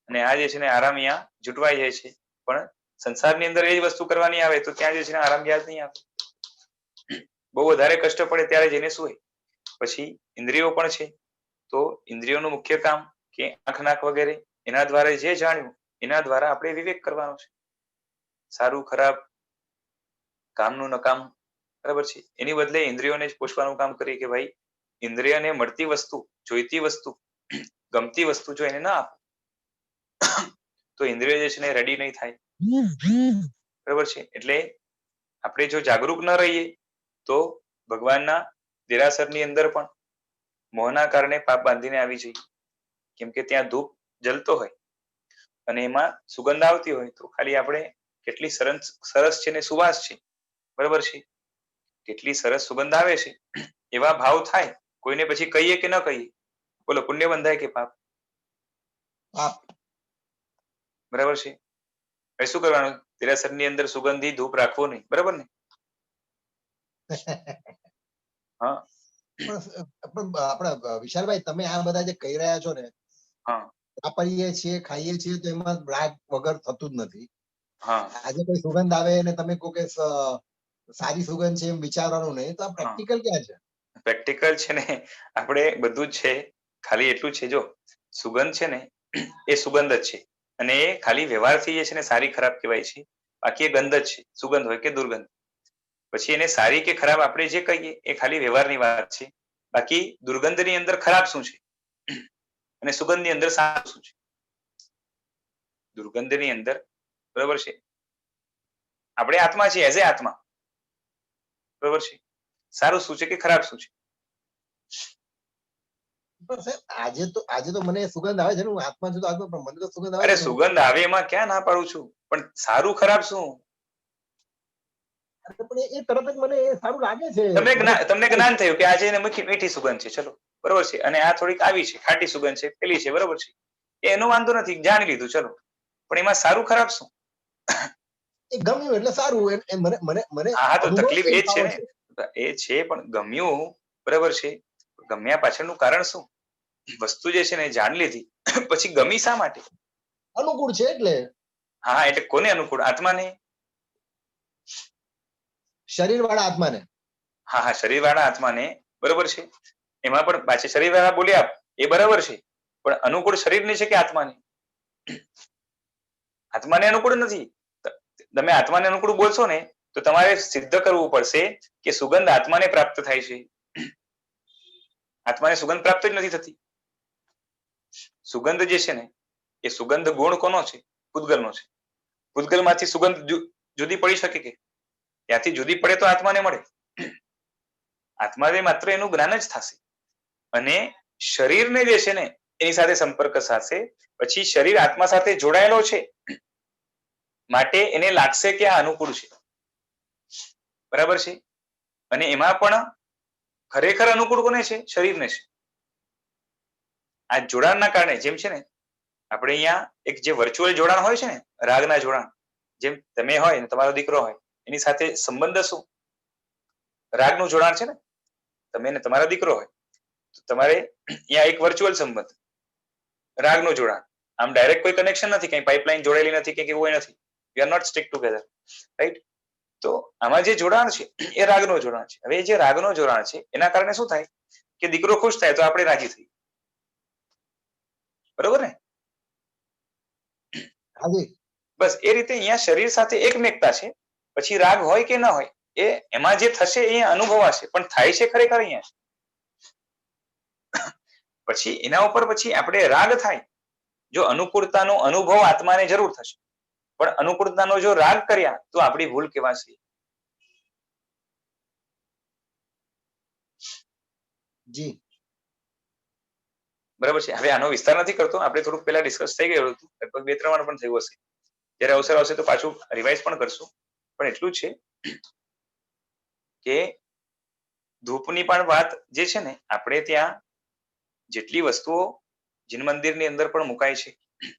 અને આ જે છે ને આરામ અહીંયા જૂટવાઈ જાય છે. પણ સંસારની અંદર એ જ વસ્તુ કરવાની આવે તો ત્યાં જે છે ને આરામ યાદ નહીં આવે. બહુ વધારે કષ્ટ પડે ત્યારે જઈને શું હોય, પછી ઇન્દ્રિયો પણ છે. તો ઇન્દ્રિયોનું મુખ્ય કામ કે આંખ નાક વગેરે એના દ્વારા જે જાણ્યું એના દ્વારા આપણે વિવેક કરવાનો છે. સારું ખરાબ, કામનું નકામ, બરાબર છે. એની બદલે ઇન્દ્રિયોને જ પૂછવાનું કામ કરીએ કે ભાઈ ઇન્દ્રિયને મળતી વસ્તુ, જોઈતી વસ્તુ, ગમતી વસ્તુ જો એને ના આપો તો ઇન્દ્રિય જે છે ને રેડી નહીં થાય. બરાબર છે. એટલે આપણે જો જાગૃત ન રહીએ તો ભગવાનના દેરાસરની અંદર પણ મોહના કારણે પાપ બાંધીને આવી જઈએ. કેમ કે ત્યાં ધૂપ જલતો હોય અને એમાં સુગંધ આવતી હોય તો ખાલી આપણે કેટલી સરસ છે ને સુવાસ છે, બરાબર છે, કેટલી સરસ સુગંધ આવે છે એવા ભાવ થાય. કોઈને પછી કહીએ કે ન કહીએ, બોલો પુણ્ય બંધાય કે પાપ? પાપ. બરાબર છે. હવે શું કરવાનું? દેરાસરની અંદર સુગંધી ધૂપ રાખવો નહીં, બરાબર ને? હા પણ આપણા વિશાલભાઈ, તમે આ બધા જે કહી રહ્યા છો ને, હા વાપરીએ છીએ, ખાઈએ છીએ તો એમાં રાગ વગર થતું જ નથી. હા આજે કોઈ સુગંધ આવે અને તમે કહો કે સારી સુગંધ છે એમ વિચારવાનું નહીં, તો આ પ્રેક્ટિકલ ક્યાં છે? પ્રેક્ટિકલ છે ને આપણે બધું જ છે. ખાલી એટલું છે, જો સુગંધ છે ને એ સુગંધ જ છે અને એ ખાલી વ્યવહારથી જે છે ને સારી ખરાબ કહેવાય છે. બાકી એ ગંધ જ છે, સુગંધ હોય કે દુર્ગંધ. પછી એને સારી કે ખરાબ આપણે જે કહીએ એ ખાલી વ્યવહારની વાત છે. બાકી દુર્ગંધની અંદર ખરાબ શું છે અને સુગંધની અંદર સારું શું છે? દુર્ગંધની અંદર, બરાબર છે, આપણે આત્મા છીએ, એઝ એ આત્મા, બરાબર છે. સારું શું છે કે ખરાબ શું છે? આજે તો મને સુગંધ આવે છે ને, હું આત્મા છું તો આત્મા, પણ મને તો સુગંધ આવે અરે છે. સુગંધ આવે એમાં ક્યાં ના પાડું છું, પણ સારું ખરાબ શું? પણ એ તરત જ મને એ સારું લાગે છે. તમને જ્ઞાન થયું કે આજે એને મીઠી સુગંધ છે, ચલો બરોબર છે, અને આ થોડીક આવી છે, ખાટી સુગંધ છે, પેલી છે, બરોબર છે, એનો વાંધો નથી, જાણી લીધું, ચલો. પણ એમાં સારું ખરાબ શું? એ ગમ્યું એટલે સારું. મને હા તો અનુભવ તકલીફ એ એ જ છે થયો ને, એ છે. પણ ગમ્યું, બરાબર છે, ગમ્યા પાછળનું કારણ શું? વસ્તુ જે છે ને જાણી લીધી પછી ગમી શા માટે? અનુકૂળ છે એટલે. હા એટલે કોને અનુકૂળ? આત્માને. શરીર વાળા આત્માને. હા હા, શરીર વાળા આત્માને, બરોબર છે. એમાં પણ પાછી શરીર વાળા બોલ્યા એ બરાબર છે, પણ અનુકૂળ શરીરને છે કે આત્માને? આત્માને અનુકૂળ નથી. તમે આત્માને અનુકૂળ બોલશો ને તો તમારે સિદ્ધ કરવું પડશે કે સુગંધ આત્માને પ્રાપ્ત થાય છે. આત્માને સુગંધ પ્રાપ્ત જ નથી થતી. સુગંધ જે છે ને એ સુગંધ ગુણ કોનો છે? પૂતગલનો છે. પૂતગલમાંથી સુગંધ જુદી પડી શકે કે? ત્યાંથી જુદી પડે તો આત્માને મળે. આત્માને માત્ર એનું જ્ઞાન જ થશે અને શરીરને જે છે ને એની સાથે સંપર્ક સાધશે. પછી શરીર આત્મા સાથે જોડાયેલો છે માટે એને લાગશે કે આ અનુકૂળ છે, બરાબર છે. અને એમાં પણ ખરેખર અનુકૂળ કોને છે? શરીરને છે. આ જોડાણના કારણે, જેમ છે ને આપણે અહીંયા એક જે વર્ચ્યુઅલ જોડાણ હોય છે ને, રાગના જોડાણ, જેમ તમે હોય ને તમારો દીકરો હોય, એની સાથે સંબંધ શું? રાગનું જોડાણ છે ને. તમે ને તમારો દીકરો હોય તો તમારે અહીંયા એક વર્ચ્યુઅલ સંબંધ, રાગનું જોડાણ. આમ ડાયરેક્ટ કોઈ કનેક્શન નથી, કઈ પાઇપલાઇન જોડેલી નથી કે કોઈ નથી. We are not stick together, right? તો આમાં જે જોડાણ છે એ રાગનું જોડાણ છે. હવે જે રાગનું જોડાણ છે એના કારણે શું થાય કે દીકરો ખુશ થાય તો આપણે રાજી થઈ, બરોબર ને? બસ એ રીતે અહીંયા શરીર સાથે એકમેકતા છે. પછી રાગ હોય કે ના હોય, એ એમાં જે થશે એ અનુભવાશે, પણ થાય છે ખરેખર અહીંયા. પછી એના ઉપર પછી આપણે રાગ થાય, જો અનુકૂળતાનો અનુભવ આત્માને જરૂર થશે, પણ અનુકૂળતાનો જો રાગ કર્યા તો આપણી ભૂલ કહેવાશે. જી બરાબર છે. હવે આનો વિસ્તાર નથી કરતો, આપણે થોડુંક પહેલા ડિસ્કસ થઈ ગયું હતું, લગભગ 2-3 વાર પણ થયું હશે. જ્યારે અવસર આવશે તો પાછું રિવાઇઝ પણ કરશું. પણ એટલું છે કે ધૂપની પણ વાત જે છે ને, આપણે ત્યાં જેટલી વસ્તુઓ જીન મંદિરની અંદર પણ મુકાય છે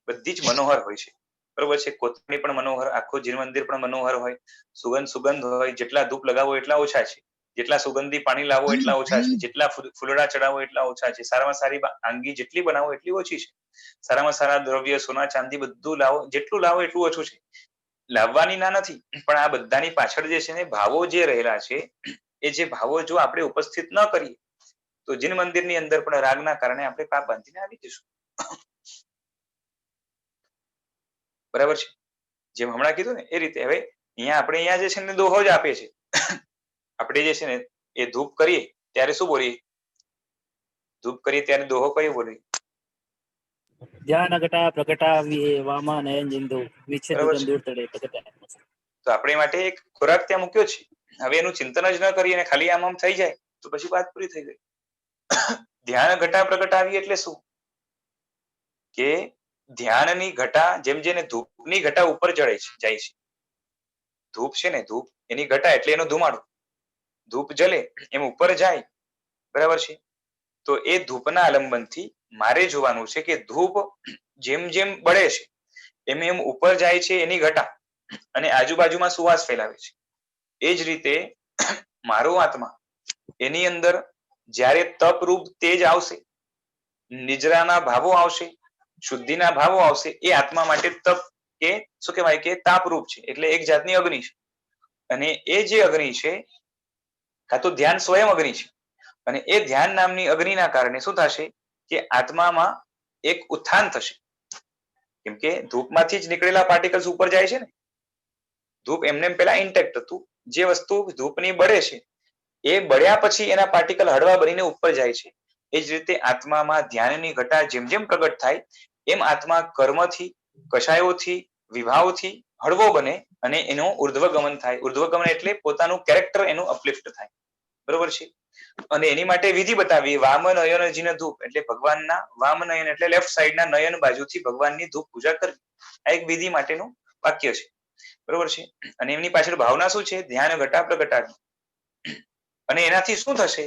બધી જ મનોહર હોય છે, બરોબર છે. કોથળી પણ મનોહર, આખું જીન મંદિર પણ મનોહર હોય, સુગંધ હોય, જેટલા ધૂપ લગાવો એટલા ઓછા છે. જેટલા સુગંધી પાણી લાવો એટલા ઓછા છે, જેટલા ફૂલડા ચડાવો એટલા ઓછા છે, સારામાં સારી વાનગી જેટલી બનાવો એટલી ઓછી છે, સારામાં સારા દ્રવ્ય સોના ચાંદી બધું લાવો જેટલું લાવો એટલું ઓછું છે. લાવવાની ના નથી, પણ આ બધાની પાછળ જે છે ને ભાવો જે રહેલા છે, એ જે ભાવો જો આપણે ઉપસ્થિત ન કરીએ તો જીન મંદિરની અંદર પણ રાગના કારણે આપણે પાપ બાંધીને આવી જઈશું. બરાબર છે? જેમ હમણાં કીધું ને એ રીતે હવે આપણે અહીંયા જે છે ને દોહો જ આપે છે. આપણે જે છે ને એ ધૂપ કરીએ ત્યારે શું બોલીએ? ધૂપ કરીએ ત્યારે દોહો કયો બોલીએ? ધ્યાન ઘટા પ્રગટા વામા નયન જિંદુ વિચ્છેદ બરાબર છે? દૂર તળે પ્રગટા. તો આપણે માટે એક ખોરાક ત્યાં મૂક્યો છે. હવે એનું ચિંતન જ ન કરીએ અને ખાલી આમ થઈ જાય તો પછી વાત પૂરી થઈ ગઈ. ધ્યાન ઘટા પ્રગટાવી એટલે શું? કે ધ્યાનની ઘટા જેમ જેને ધૂપની ઘટા ઉપર ચડે છે જાય છે. ધૂપ છે ને ધૂપ એની ઘટા એટલે એનો ધુમાડો. ધૂપ જલે એમ ઉપર જાય. બરાબર છે? તો એ ધૂપના આલંબનથી મારે જોવાનું છે કે ધૂપ જેમ જેમ બળે છે એમ એમ ઉપર જાય છે એની ઘટા અને આજુબાજુમાં સુવાસ ફેલાવે છે. એ જ રીતે મારો આત્મા એની અંદર જ્યારે તપરૂપ તેજ આવશે, નિજરાના ભાવો આવશે, શુદ્ધિના ભાવો આવશે, એ આત્મા માટે તપ કે શું કહેવાય કે તાપરૂપ છે, એટલે એક જાતની અગ્નિ છે. અને એ જે અગ્નિ છે કાં તો ધ્યાન સ્વયં અગ્નિ છે, અને એ ધ્યાન નામની અગ્નિના કારણે શું થશે કે આત્મામાં એક ઉત્થાન થશે. કેમ કે ધૂપમાંથી જ નીકળેલા પાર્ટિકલ્સ ઉપર જાય છે ને. ધૂપ એમને પેલા ઇન્ટેક્ટ હતું. જે વસ્તુ ધૂપની બળે છે એ બળ્યા પછી એના પાર્ટિકલ હળવા બનીને ઉપર જાય છે. એ જ રીતે આત્મામાં ધ્યાનની ઘટા જેમ જેમ પ્રગટ થાય એમ આત્મા કર્મથી, કષાયોથી, વિભાવથી હળવો બને અને એનું ઉર્ધ્વગમન થાય. ઉર્ધ્વગમન એટલે પોતાનું કેરેક્ટર એનું અપલિફ્ટ થાય. બરોબર છે? અને એની માટે વિધિ બતાવી વામ નયન જીન ધૂપ એટલે ભગવાનના વામ નયન એટલે લેફ્ટ સાઈડના નયન બાજુથી ભગવાનની ધૂપ પૂજા કરવી. આ એક વિધિ માટેનું વાક્ય છે. બરોબર છે? અને એમની પાછળ ભાવના શું છે? ધ્યાન ઘટા પ્રગટાવી. અને એનાથી શું થશે?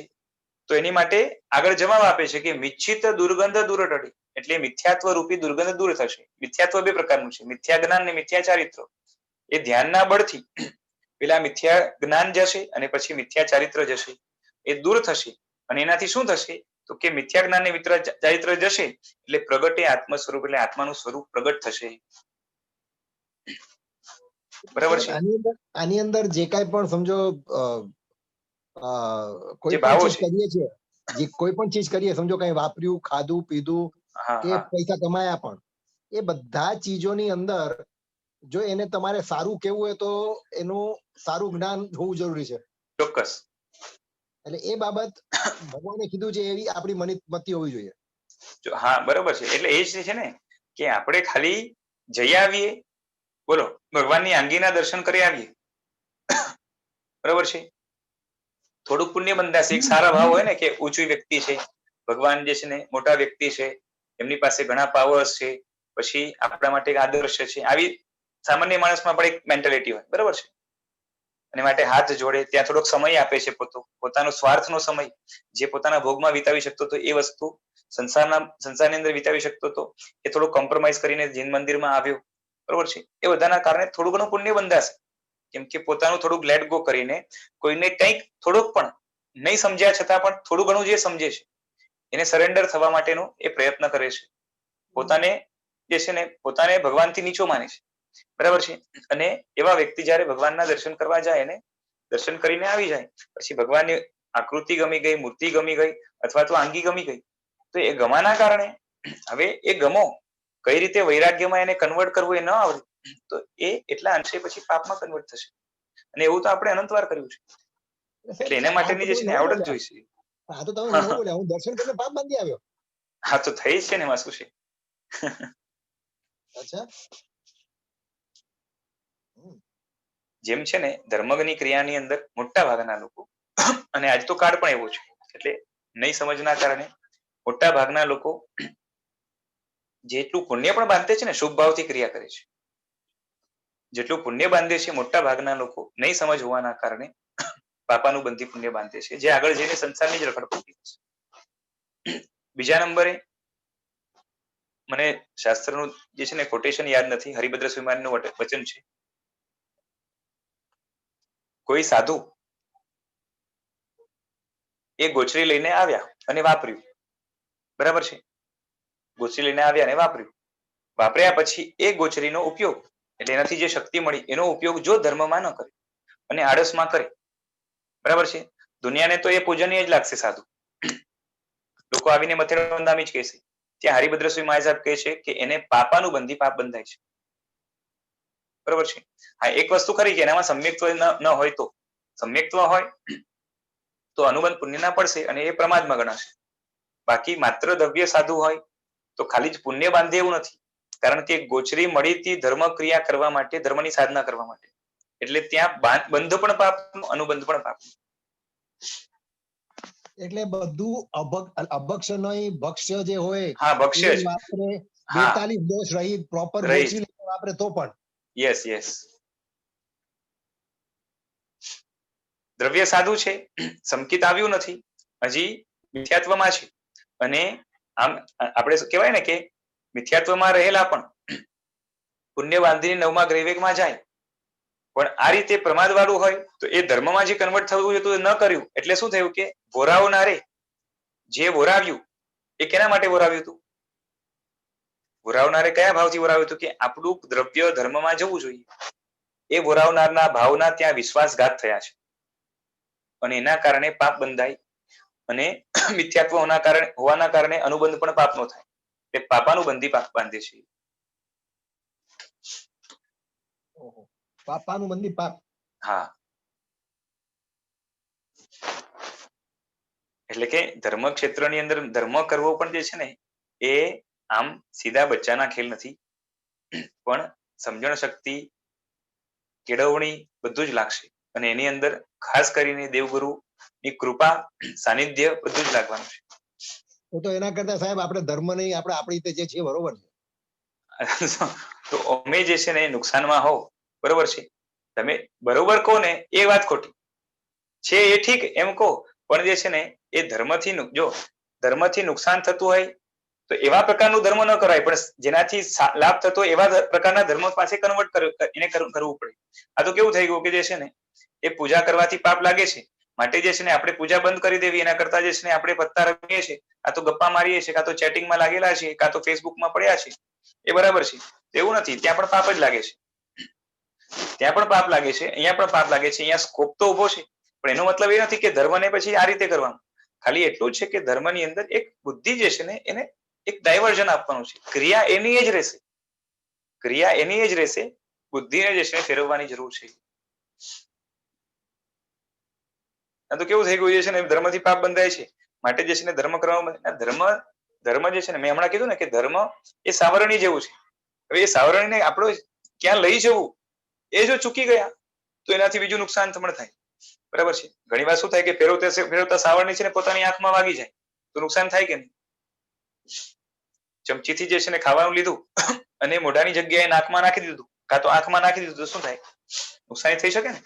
તો એની માટે આગળ જવાબ આપે છે કે મિચ્છિત દુર્ગંધ દૂર ટળી. એટલે મિથ્યાત્વ રૂપી દુર્ગંધ દૂર થશે. મિથ્યાત્વ બે પ્રકારનું છે, મિથ્યા જ્ઞાન અને મિથ્યા ચારિત્ર. એ ધ્યાનના બળથી પેલા મિથ્યા જ્ઞાન જશે અને પછી મિથ્યા ચારિત્ર જશે. એ દૂર થશે અને એનાથી શું થશે? તો કે મિથ્યા જ્ઞાન ને મિત્ર ચારિત્ર જશે એટલે પ્રગટે આત્મ સ્વરૂપ એટલે આત્માનું સ્વરૂપ પ્રગટ થશે. બરાબર છે? આની અંદર જે કાંઈ પણ સમજો કોઈ પણ ચીજ કરીએ છીએ, જે કોઈ પણ ચીજ કરીએ, સમજો કઈ વાપર્યું, ખાધું, પીધું કે પૈસા કમાયા, પણ એ બધા ચીજોની અંદર જો એને તમારે સારું કેવું હોય તો એનું સારું જ્ઞાન હોવું જરૂરી છે. ચોક્કસ. એટલે એ બાબત ભગવાને કીધું છે એવી આપણી મતિ હોવી જોઈએ. હા, બરોબર છે. એટલે એ જ છે ને કે આપણે ખાલી જઈ આવીએ, બોલો, ભગવાનની આંગીના દર્શન કરી આવીએ, બરોબર છે? થોડુંક પુણ્ય બંધાશે. એક સારા ભાવ હોય ને કે ઊંચી વ્યક્તિ છે, ભગવાન જે છે ને મોટા વ્યક્તિ છે, એમની પાસે ઘણા પાવર્સ છે, પછી આપણા માટે એક આદર્શ છે, આવી સામાન્ય માણસમાં પણ એક મેન્ટાલિટી હોય. બરોબર છે? અને માટે હાથ જોડે, ત્યાં થોડોક સમય આપે છે, પોતાનો સ્વાર્થનો સમય જે પોતાના ભોગમાં વિતાવી શકતો હતો એ વસ્તુ સંસારની અંદર વિતાવી શકતો હતો, એ થોડું કોમ્પ્રોમાઇઝ કરીને જૈન મંદિરમાં આવ્યો. બરોબર છે? એ બધાના કારણે થોડું ઘણું પુણ્ય બંધાશે. કેમ કે પોતાનું થોડુંક લેટ ગો કરીને કોઈને કંઈક થોડુંક પણ નહીં સમજ્યા છતાં પણ થોડું ઘણું જે સમજે છે એને સરેન્ડર થવા માટેનો એ પ્રયત્ન કરે છે. પોતાને જે છે ને પોતાને ભગવાનથી નીચો માને છે. બરાબર છે? અને એવા વ્યક્તિ જયારે ભગવાનના દર્શન કરવા જાય ને દર્શન કરીને આવી જાય પછી ભગવાનની આકૃતિ ગમી ગઈ, મૂર્તિ ગમી ગઈ અથવા તો આંગી ગમી ગઈ, તો એ ગમાના કારણે હવે એ ગમો કઈ રીતે વૈરાગ્યમાં એને કન્વર્ટ કરવું એ ન આવડે તો એ એટલા અંશે પછી પાપમાં કન્વર્ટ થશે. અને એવું તો આપણે અનંતવાર કર્યું છે. એટલે એના માટેની જે છે ને આવડત જોઈશે. આ તો તમે ન બોલ્યા, હું દર્શન કરીને પાપ બાંધી આવ્યો. હા, તો થઈ છે ને, એમાં શું છે? અચ્છા. જેમ છે ને ધર્મની ક્રિયાની અંદર મોટા ભાગના લોકો, અને આજ તો કાળ પણ એવો છે, એટલે નહીં સમજના કારણે મોટા ભાગના લોકો જેટલું પુણ્ય પણ બાંધે છે ને શુભ ભાવથી ક્રિયા કરે છે. જેટલું પુણ્ય બાંધે છે મોટા ભાગના લોકો નહીં સમજ હોવાના કારણે પાપાનું બંધી પુણ્ય બાંધે છે, જે આગળ જઈને સંસારની જ રખડપટ્ટી છે. બીજા નંબરે મને શાસ્ત્રનું જે છે ને કોટેશન યાદ નથી, હરિભદ્ર સ્વામીનું વચન છે, કોઈ સાધુ એ ગોચરી લઈને આવ્યા અને વાપર્યું, બરાબર છે. ગોચરી લઈને આવ્યા અને વાપર્યું. વાપર્યા પછી એ ગોચરીનો ઉપયોગ એટલે એનાથી જે શક્તિ મળી એનો ઉપયોગ જો ધર્મમાં ન કરે અને આળસમાં કરે, બરાબર છે, દુનિયાને તો એ પૂજનીય જ લાગશે સાધુ. લોકો આવીને મથેર બંધામી જ કહેશે. ત્યાં હરિભદ્ર સ્વામી મહારાજ સાહેબ કહે છે કે એને પાપાનું બંધી પાપ બંધાય છે, બરાબર છે. હા, એક વસ્તુ ખરી કે એનામાં સમ્યક્ત્વ ન હોય તો, સમ્યક્ત્વ હોય તો અનુબંધ પુણ્ય ના પડશે અને એ પ્રમાદમાં ગણાશે. બાકી માત્ર દ્રવ્ય સાધુ હોય તો ખાલી જ પુણ્ય બાંધે એવું નથી. કારણ કે ગોચરી મળી હતી ધર્મ ક્રિયા કરવા માટે, ધર્મની સાધના કરવા માટે, એટલે ત્યાં બંધ પણ પાપનું, અનુબંધ પણ પાપનું. એટલે બધું અભક્ષ ભક્ષ્ય જે હોય, હા, ભક્ષ્ય જ. માત્ર હા, 42 દોષ રહિત પ્રોપર રહિત. ગોચરી લઈને વાપરે તો પણ યસ યસ. દ્રવ્ય સાધુ છે, સંકિત આવ્યું નથી, હજી મિથ્યાત્વમાં છે. અને આમ આપણે કહેવાય ને કે મિથ્યાત્વમાં રહેલા પણ પુણ્ય બાંધીને નવમા ગ્રહવેગમાં જાય. પણ આ રીતે પ્રમાદ વાળું હોય તો એ ધર્મમાં જે કન્વર્ટ થવું હતું એ ન કર્યું એટલે શું થયું કે વોરાવનારે જે વોરાવ્યું એ કેના માટે વોરાવ્યું હતું? વોરાવનારે કયા ભાવથી વોરાવ્યું હતું કે આપણું દ્રવ્ય ધર્મમાં જવું જોઈએ. એ વોરાવનારના ભાવના ત્યાં વિશ્વાસઘાત થયા છે અને એના કારણે પાપ બંધાય અને મિથ્યાત્વ હોવાના કારણે અનુબંધ પણ પાપ નો થાય. એ પાપાનું બંધી પાપ બાંધે છે. પાપાનું બંધી પાપ. હા, એટલે કે ધર્મ ક્ષેત્રની અંદર ધર્મ કરવો પણ જે છે ને એ આમ સીધા બચ્ચાના ખેલ નથી, પણ સમજણ શક્તિ, કેળવણી બધું જ લાગશે. અને એની અંદર ખાસ કરીને દેવગુરુ ની કૃપા, સાનિધ્ય બધું જ લાગવાનું છે. તો એના કરતા સાહેબ આપણે ધર્મ નહીં, આપણે આપણી રીતે જે છે બરોબર છે. તો અમે જે છે ને નુકસાનમાં હોવ, બરોબર છે, તમે બરોબર કહો ને એ વાત ખોટી છે, એ ઠીક એમ કહો, પણ જે છે ને એ ધર્મથી જો ધર્મથી નુકસાન થતું હોય તો એવા પ્રકારનું ધર્મ ન કરાય, પણ જેનાથી લાભ થતો હોય એવા પ્રકારના ધર્મ પાસે કન્વર્ટ એને કરવું પડે. આ તો કેવું થઈ ગયું કે જે છે ને એ પૂજા કરવાથી પાપ લાગે છે માટે જે છે ને આપણે પૂજા બંધ કરી દેવી, એના કરતા જે છે ને આપણે પત્તા રમીએ છીએ, કાં તો ગપ્પા મારીએ છીએ, કાં તો ચેટિંગમાં લાગેલા છીએ, કાં તો ફેસબુકમાં પડ્યા છે, એ બરાબર છે. એવું નથી, ત્યાં પણ પાપ જ લાગે છે, ત્યાં પણ પાપ લાગે છે, અહીંયા પણ પાપ લાગે છે. અહીંયા સ્કોપ તો ઉભો છે, પણ એનો મતલબ એ નથી કે ધર્મને પછી આ રીતે કરવાનું. ખાલી એટલું જ છે કે ધર્મની અંદર એક બુદ્ધિ જે છે ને એને એક ડાયવર્ઝન આપવાનું છે. ક્રિયા એની જ રહેશે, ક્રિયા એની જ રહેશે, બુદ્ધિને જે છે ફેરવવાની જરૂર છે. આ તો કેવું થઈ ગયું છે ને ધર્મથી પાપ બંધાય છે માટે જે છે ને ધર્મ કરવામાં ધર્મ જે છે ને મેં હમણાં કીધું ને કે ધર્મ એ સાવરણી જેવું છે. હવે એ સાવરણીને આપણો ક્યાં લઈ જવું એ જો ચૂકી ગયા તો એનાથી બીજું નુકસાન પણ થાય, બરાબર છે. ઘણી વાર શું થાય કે ફેરવતા સાવરણી છે ને પોતાની આંખમાં વાગી જાય તો નુકસાન થાય કે નહીં? ચમચીથી જે છે ને ખાવાનું લીધું અને મોઢાની જગ્યાએ નાકમાં નાખી દીધું, કાં તો આંખમાં નાખી દીધું, તો શું થાય? નુકસાન થઈ શકે ને.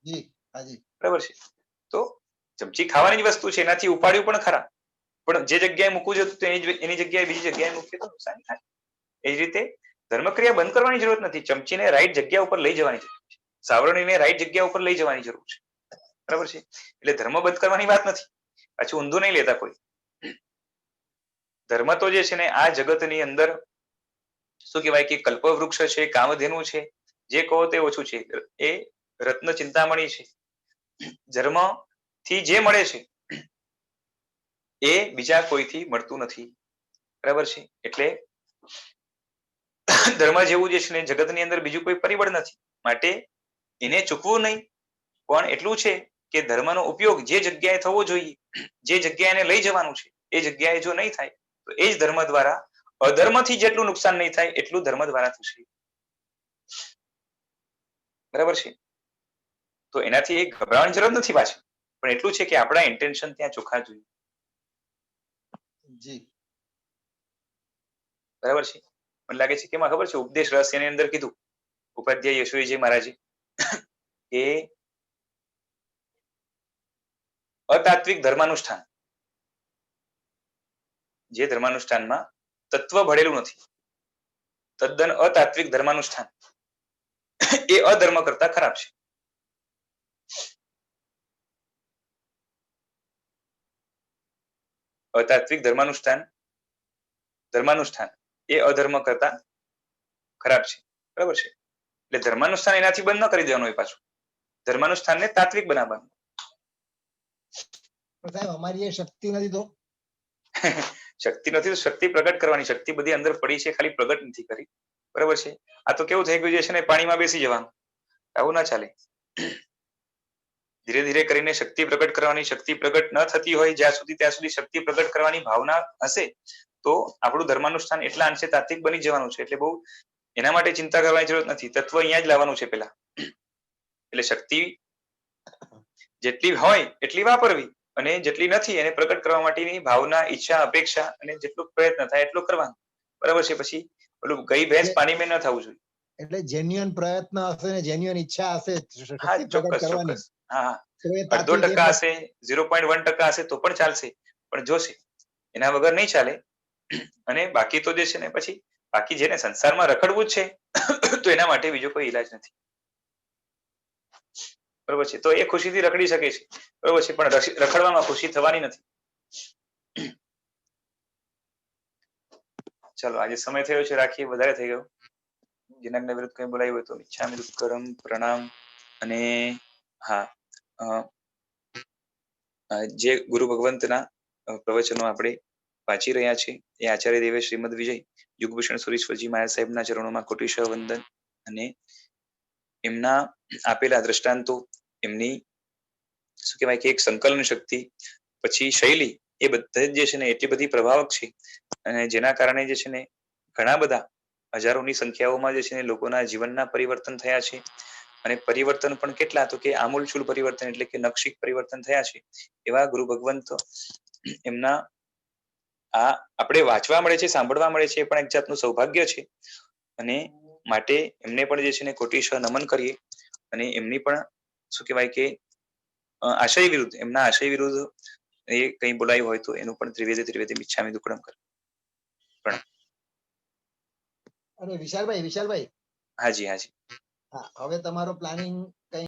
જી હાજી, બરાબર છે. તો ચમચી ખાવાની જ વસ્તુ છે, એનાથી ઉપાડ્યું પણ ખરા, પણ જે જગ્યાએ મૂકવું જોઈએ એની જગ્યાએ બીજી જગ્યાએ મૂકીએ તો નુકસાન થાય. એ જ રીતે ધર્મક્રિયા બંધ કરવાની જરૂરત નથી, ચમચીને રાઈટ જગ્યા ઉપર લઈ જવાની જરૂર છે, સાવરણીને રાઈટ જગ્યા ઉપર લઈ જવાની જરૂર છે, બરાબર છે. એટલે ધર્મ બંધ કરવાની વાત નથી, પાછું ઊંધું નહીં લેતા કોઈ. ધર્મ તો જે છે ને આ જગતની અંદર શું કહેવાય કે કલ્પવૃક્ષ છે, કામધેનુ છે, જે કહો તે ઓછું છે. એ રત્ન ચિંતામણી છે. ધર્મ થી જે મળે છે એ બીજા કોઈથી મળતું નથી, બરાબર છે. એટલે ધર્મ જેવું જે છે ને જગતની અંદર બીજું કોઈ પરિબળ નથી, માટે એને ચૂકવું નહીં. પણ એટલું છે કે ધર્મનો ઉપયોગ જે જગ્યાએ થવો જોઈએ, જે જગ્યાએ એને લઈ જવાનું છે એ જગ્યાએ જો નહીં થાય તો એ જ ધર્મ દ્વારા અધર્મથી જેટલું નુકસાન નહીં થાય એટલું ધર્મ દ્વારા થશે, બરાબર છે. તો એનાથી એક ગભરાવાની જરૂર નથી પાછી, પણ એટલું છે કે આપણા ઇન્ટેન્શન ત્યાં ચોખ્ખા જોઈએ, જી બરાબર છે. મને લાગે છે કે એમાં ખબર છે ઉપદેશ રસ એની અંદર કીધું ઉપાધ્યાય યશોજીજી મહારાજે કે અતાત્વિક ધર્માનુષ્ઠાન, જે ધર્માનુષ્ઠાનમાં તત્વ ભળેલું નથી, તદ્દન અતાત્વિક ધર્માનુષ્ઠાન એ અધર્મ કરતા ખરાબ છે. અતાત્વિક ધર્માનુષ્ઠાન એ અધર્મ કરતા ખરાબ છે, બરાબર છે. એટલે ધર્માનુષ્ઠાન એનાથી બંધ ન કરી દેવાનું હોય, પાછું ધર્માનુષ્ઠાનને તાત્વિક બનાવવાનું. સાહેબ અમારી એ શક્તિ નથી તો શક્તિ નથી તો શક્તિ પ્રગટ કરવાની. શક્તિ બધી અંદર પડી છે, ખાલી પ્રગટ નથી કરી, બરાબર છે. આ તો કેવું થઈ ગયું છે ને, પાણીમાં બેસી જવાનું, આવું ના ચાલે. ધીરે ધીરે કરીને શક્તિ પ્રગટ કરવાની. શક્તિ પ્રગટ ન થતી હોય જ્યાં સુધી ત્યાં સુધી શક્તિ પ્રગટ કરવાની ભાવના હશે તો આપણું ધર્માનુષ્ઠાન એટલા અંશે તાત્વિક બની જવાનું છે. એટલે બહુ એના માટે ચિંતા કરવાની જરૂર નથી. તત્વ અહીંયા જ લાવવાનું છે પેલા. એટલે શક્તિ જેટલી હોય એટલી વાપરવી, અને જેટલી નથી એને પ્રગટ કરવા માટેની ભાવના, ઈચ્છા, અપેક્ષા અને જેટલો પ્રયત્ન થાય એટલું કરવાનું, બરાબર છે. પછી ઓલું ગઈ ભેંસ પાણીમાં ન થવું જોઈએ. એટલે જેન્યુઅન પ્રયત્ન હશે ને જેન્યુઅન ઈચ્છા હશે હા, શક્તિ પ્રગટ ચોક્કસ કરવાની, ચોક્કસ. હા, તો એ 0.5% તાત્વિક હશે, 0.1% હશે તો પણ ચાલશે, પણ જોશે એના વગર નહીં ચાલે. અને બાકી તો જે છે ને, પછી બાકી જેને સંસારમાં રખડવું જ છે તો એના માટે બીજો કોઈ ઈલાજ નથી, બરોબર છે. તો એ ખુશીથી રખડી શકે છે, બરોબર છે, પણ રખડવામાં ખુશી થવાની નથી. ચાલો, આજે સમય થયો છે, રાખીએ, વધારે થઈ ગયો. જેના વિરુદ્ધ કંઈ બોલાયું હોય તો ઈચ્છા વિરુદ્ધ કરમ પ્રણામ. અને હા, જે ગુરુ ભગવંતના પ્રવચનો આપણે વાંચી રહ્યા છીએ એ આચાર્ય દેવે શ્રીમદ વિજય યુગભૂષણ સુરેશ્વરજી મહારાજ સાહેબના ચરણોમાં કોટીશ્વર વંદન. અને એમના આપેલા દ્રષ્ટાંતો, એમની શું કહેવાય કે એક સંકલન શક્તિ, પછી શૈલી, એ બધા જે છે ને એટલી બધી પ્રભાવક છે, અને જેના કારણે જે છે ને ઘણા બધા હજારોની સંખ્યાઓમાં જે છે ને લોકોના જીવનના પરિવર્તન થયા છે. અને પરિવર્તન પણ કેટલા, તો કે આમૂલચૂલ પરિવર્તન, એટલે કે નક્ષિક પરિવર્તન થયા છે. એવા ગુરુ ભગવંત એમના આ આપણે વાંચવા મળે છે, સાંભળવા મળે છે, એ પણ એક જાતનું સૌભાગ્ય છે. અને માટે એમને પણ જે છે ને કોટીશ્વર નમન કરીએ. અને એમની પણ શું કહેવાય કે આશય વિરુદ્ધ, એમના આશય વિરુદ્ધ એ કંઈ બોલાયું હોય તો એનું પણ ત્રિવેદી મિચ્છામિ દુક્કડમ કરે. અને વિશાલભાઈ હાજી હાજી. હા, હવે તમારો પ્લાનિંગ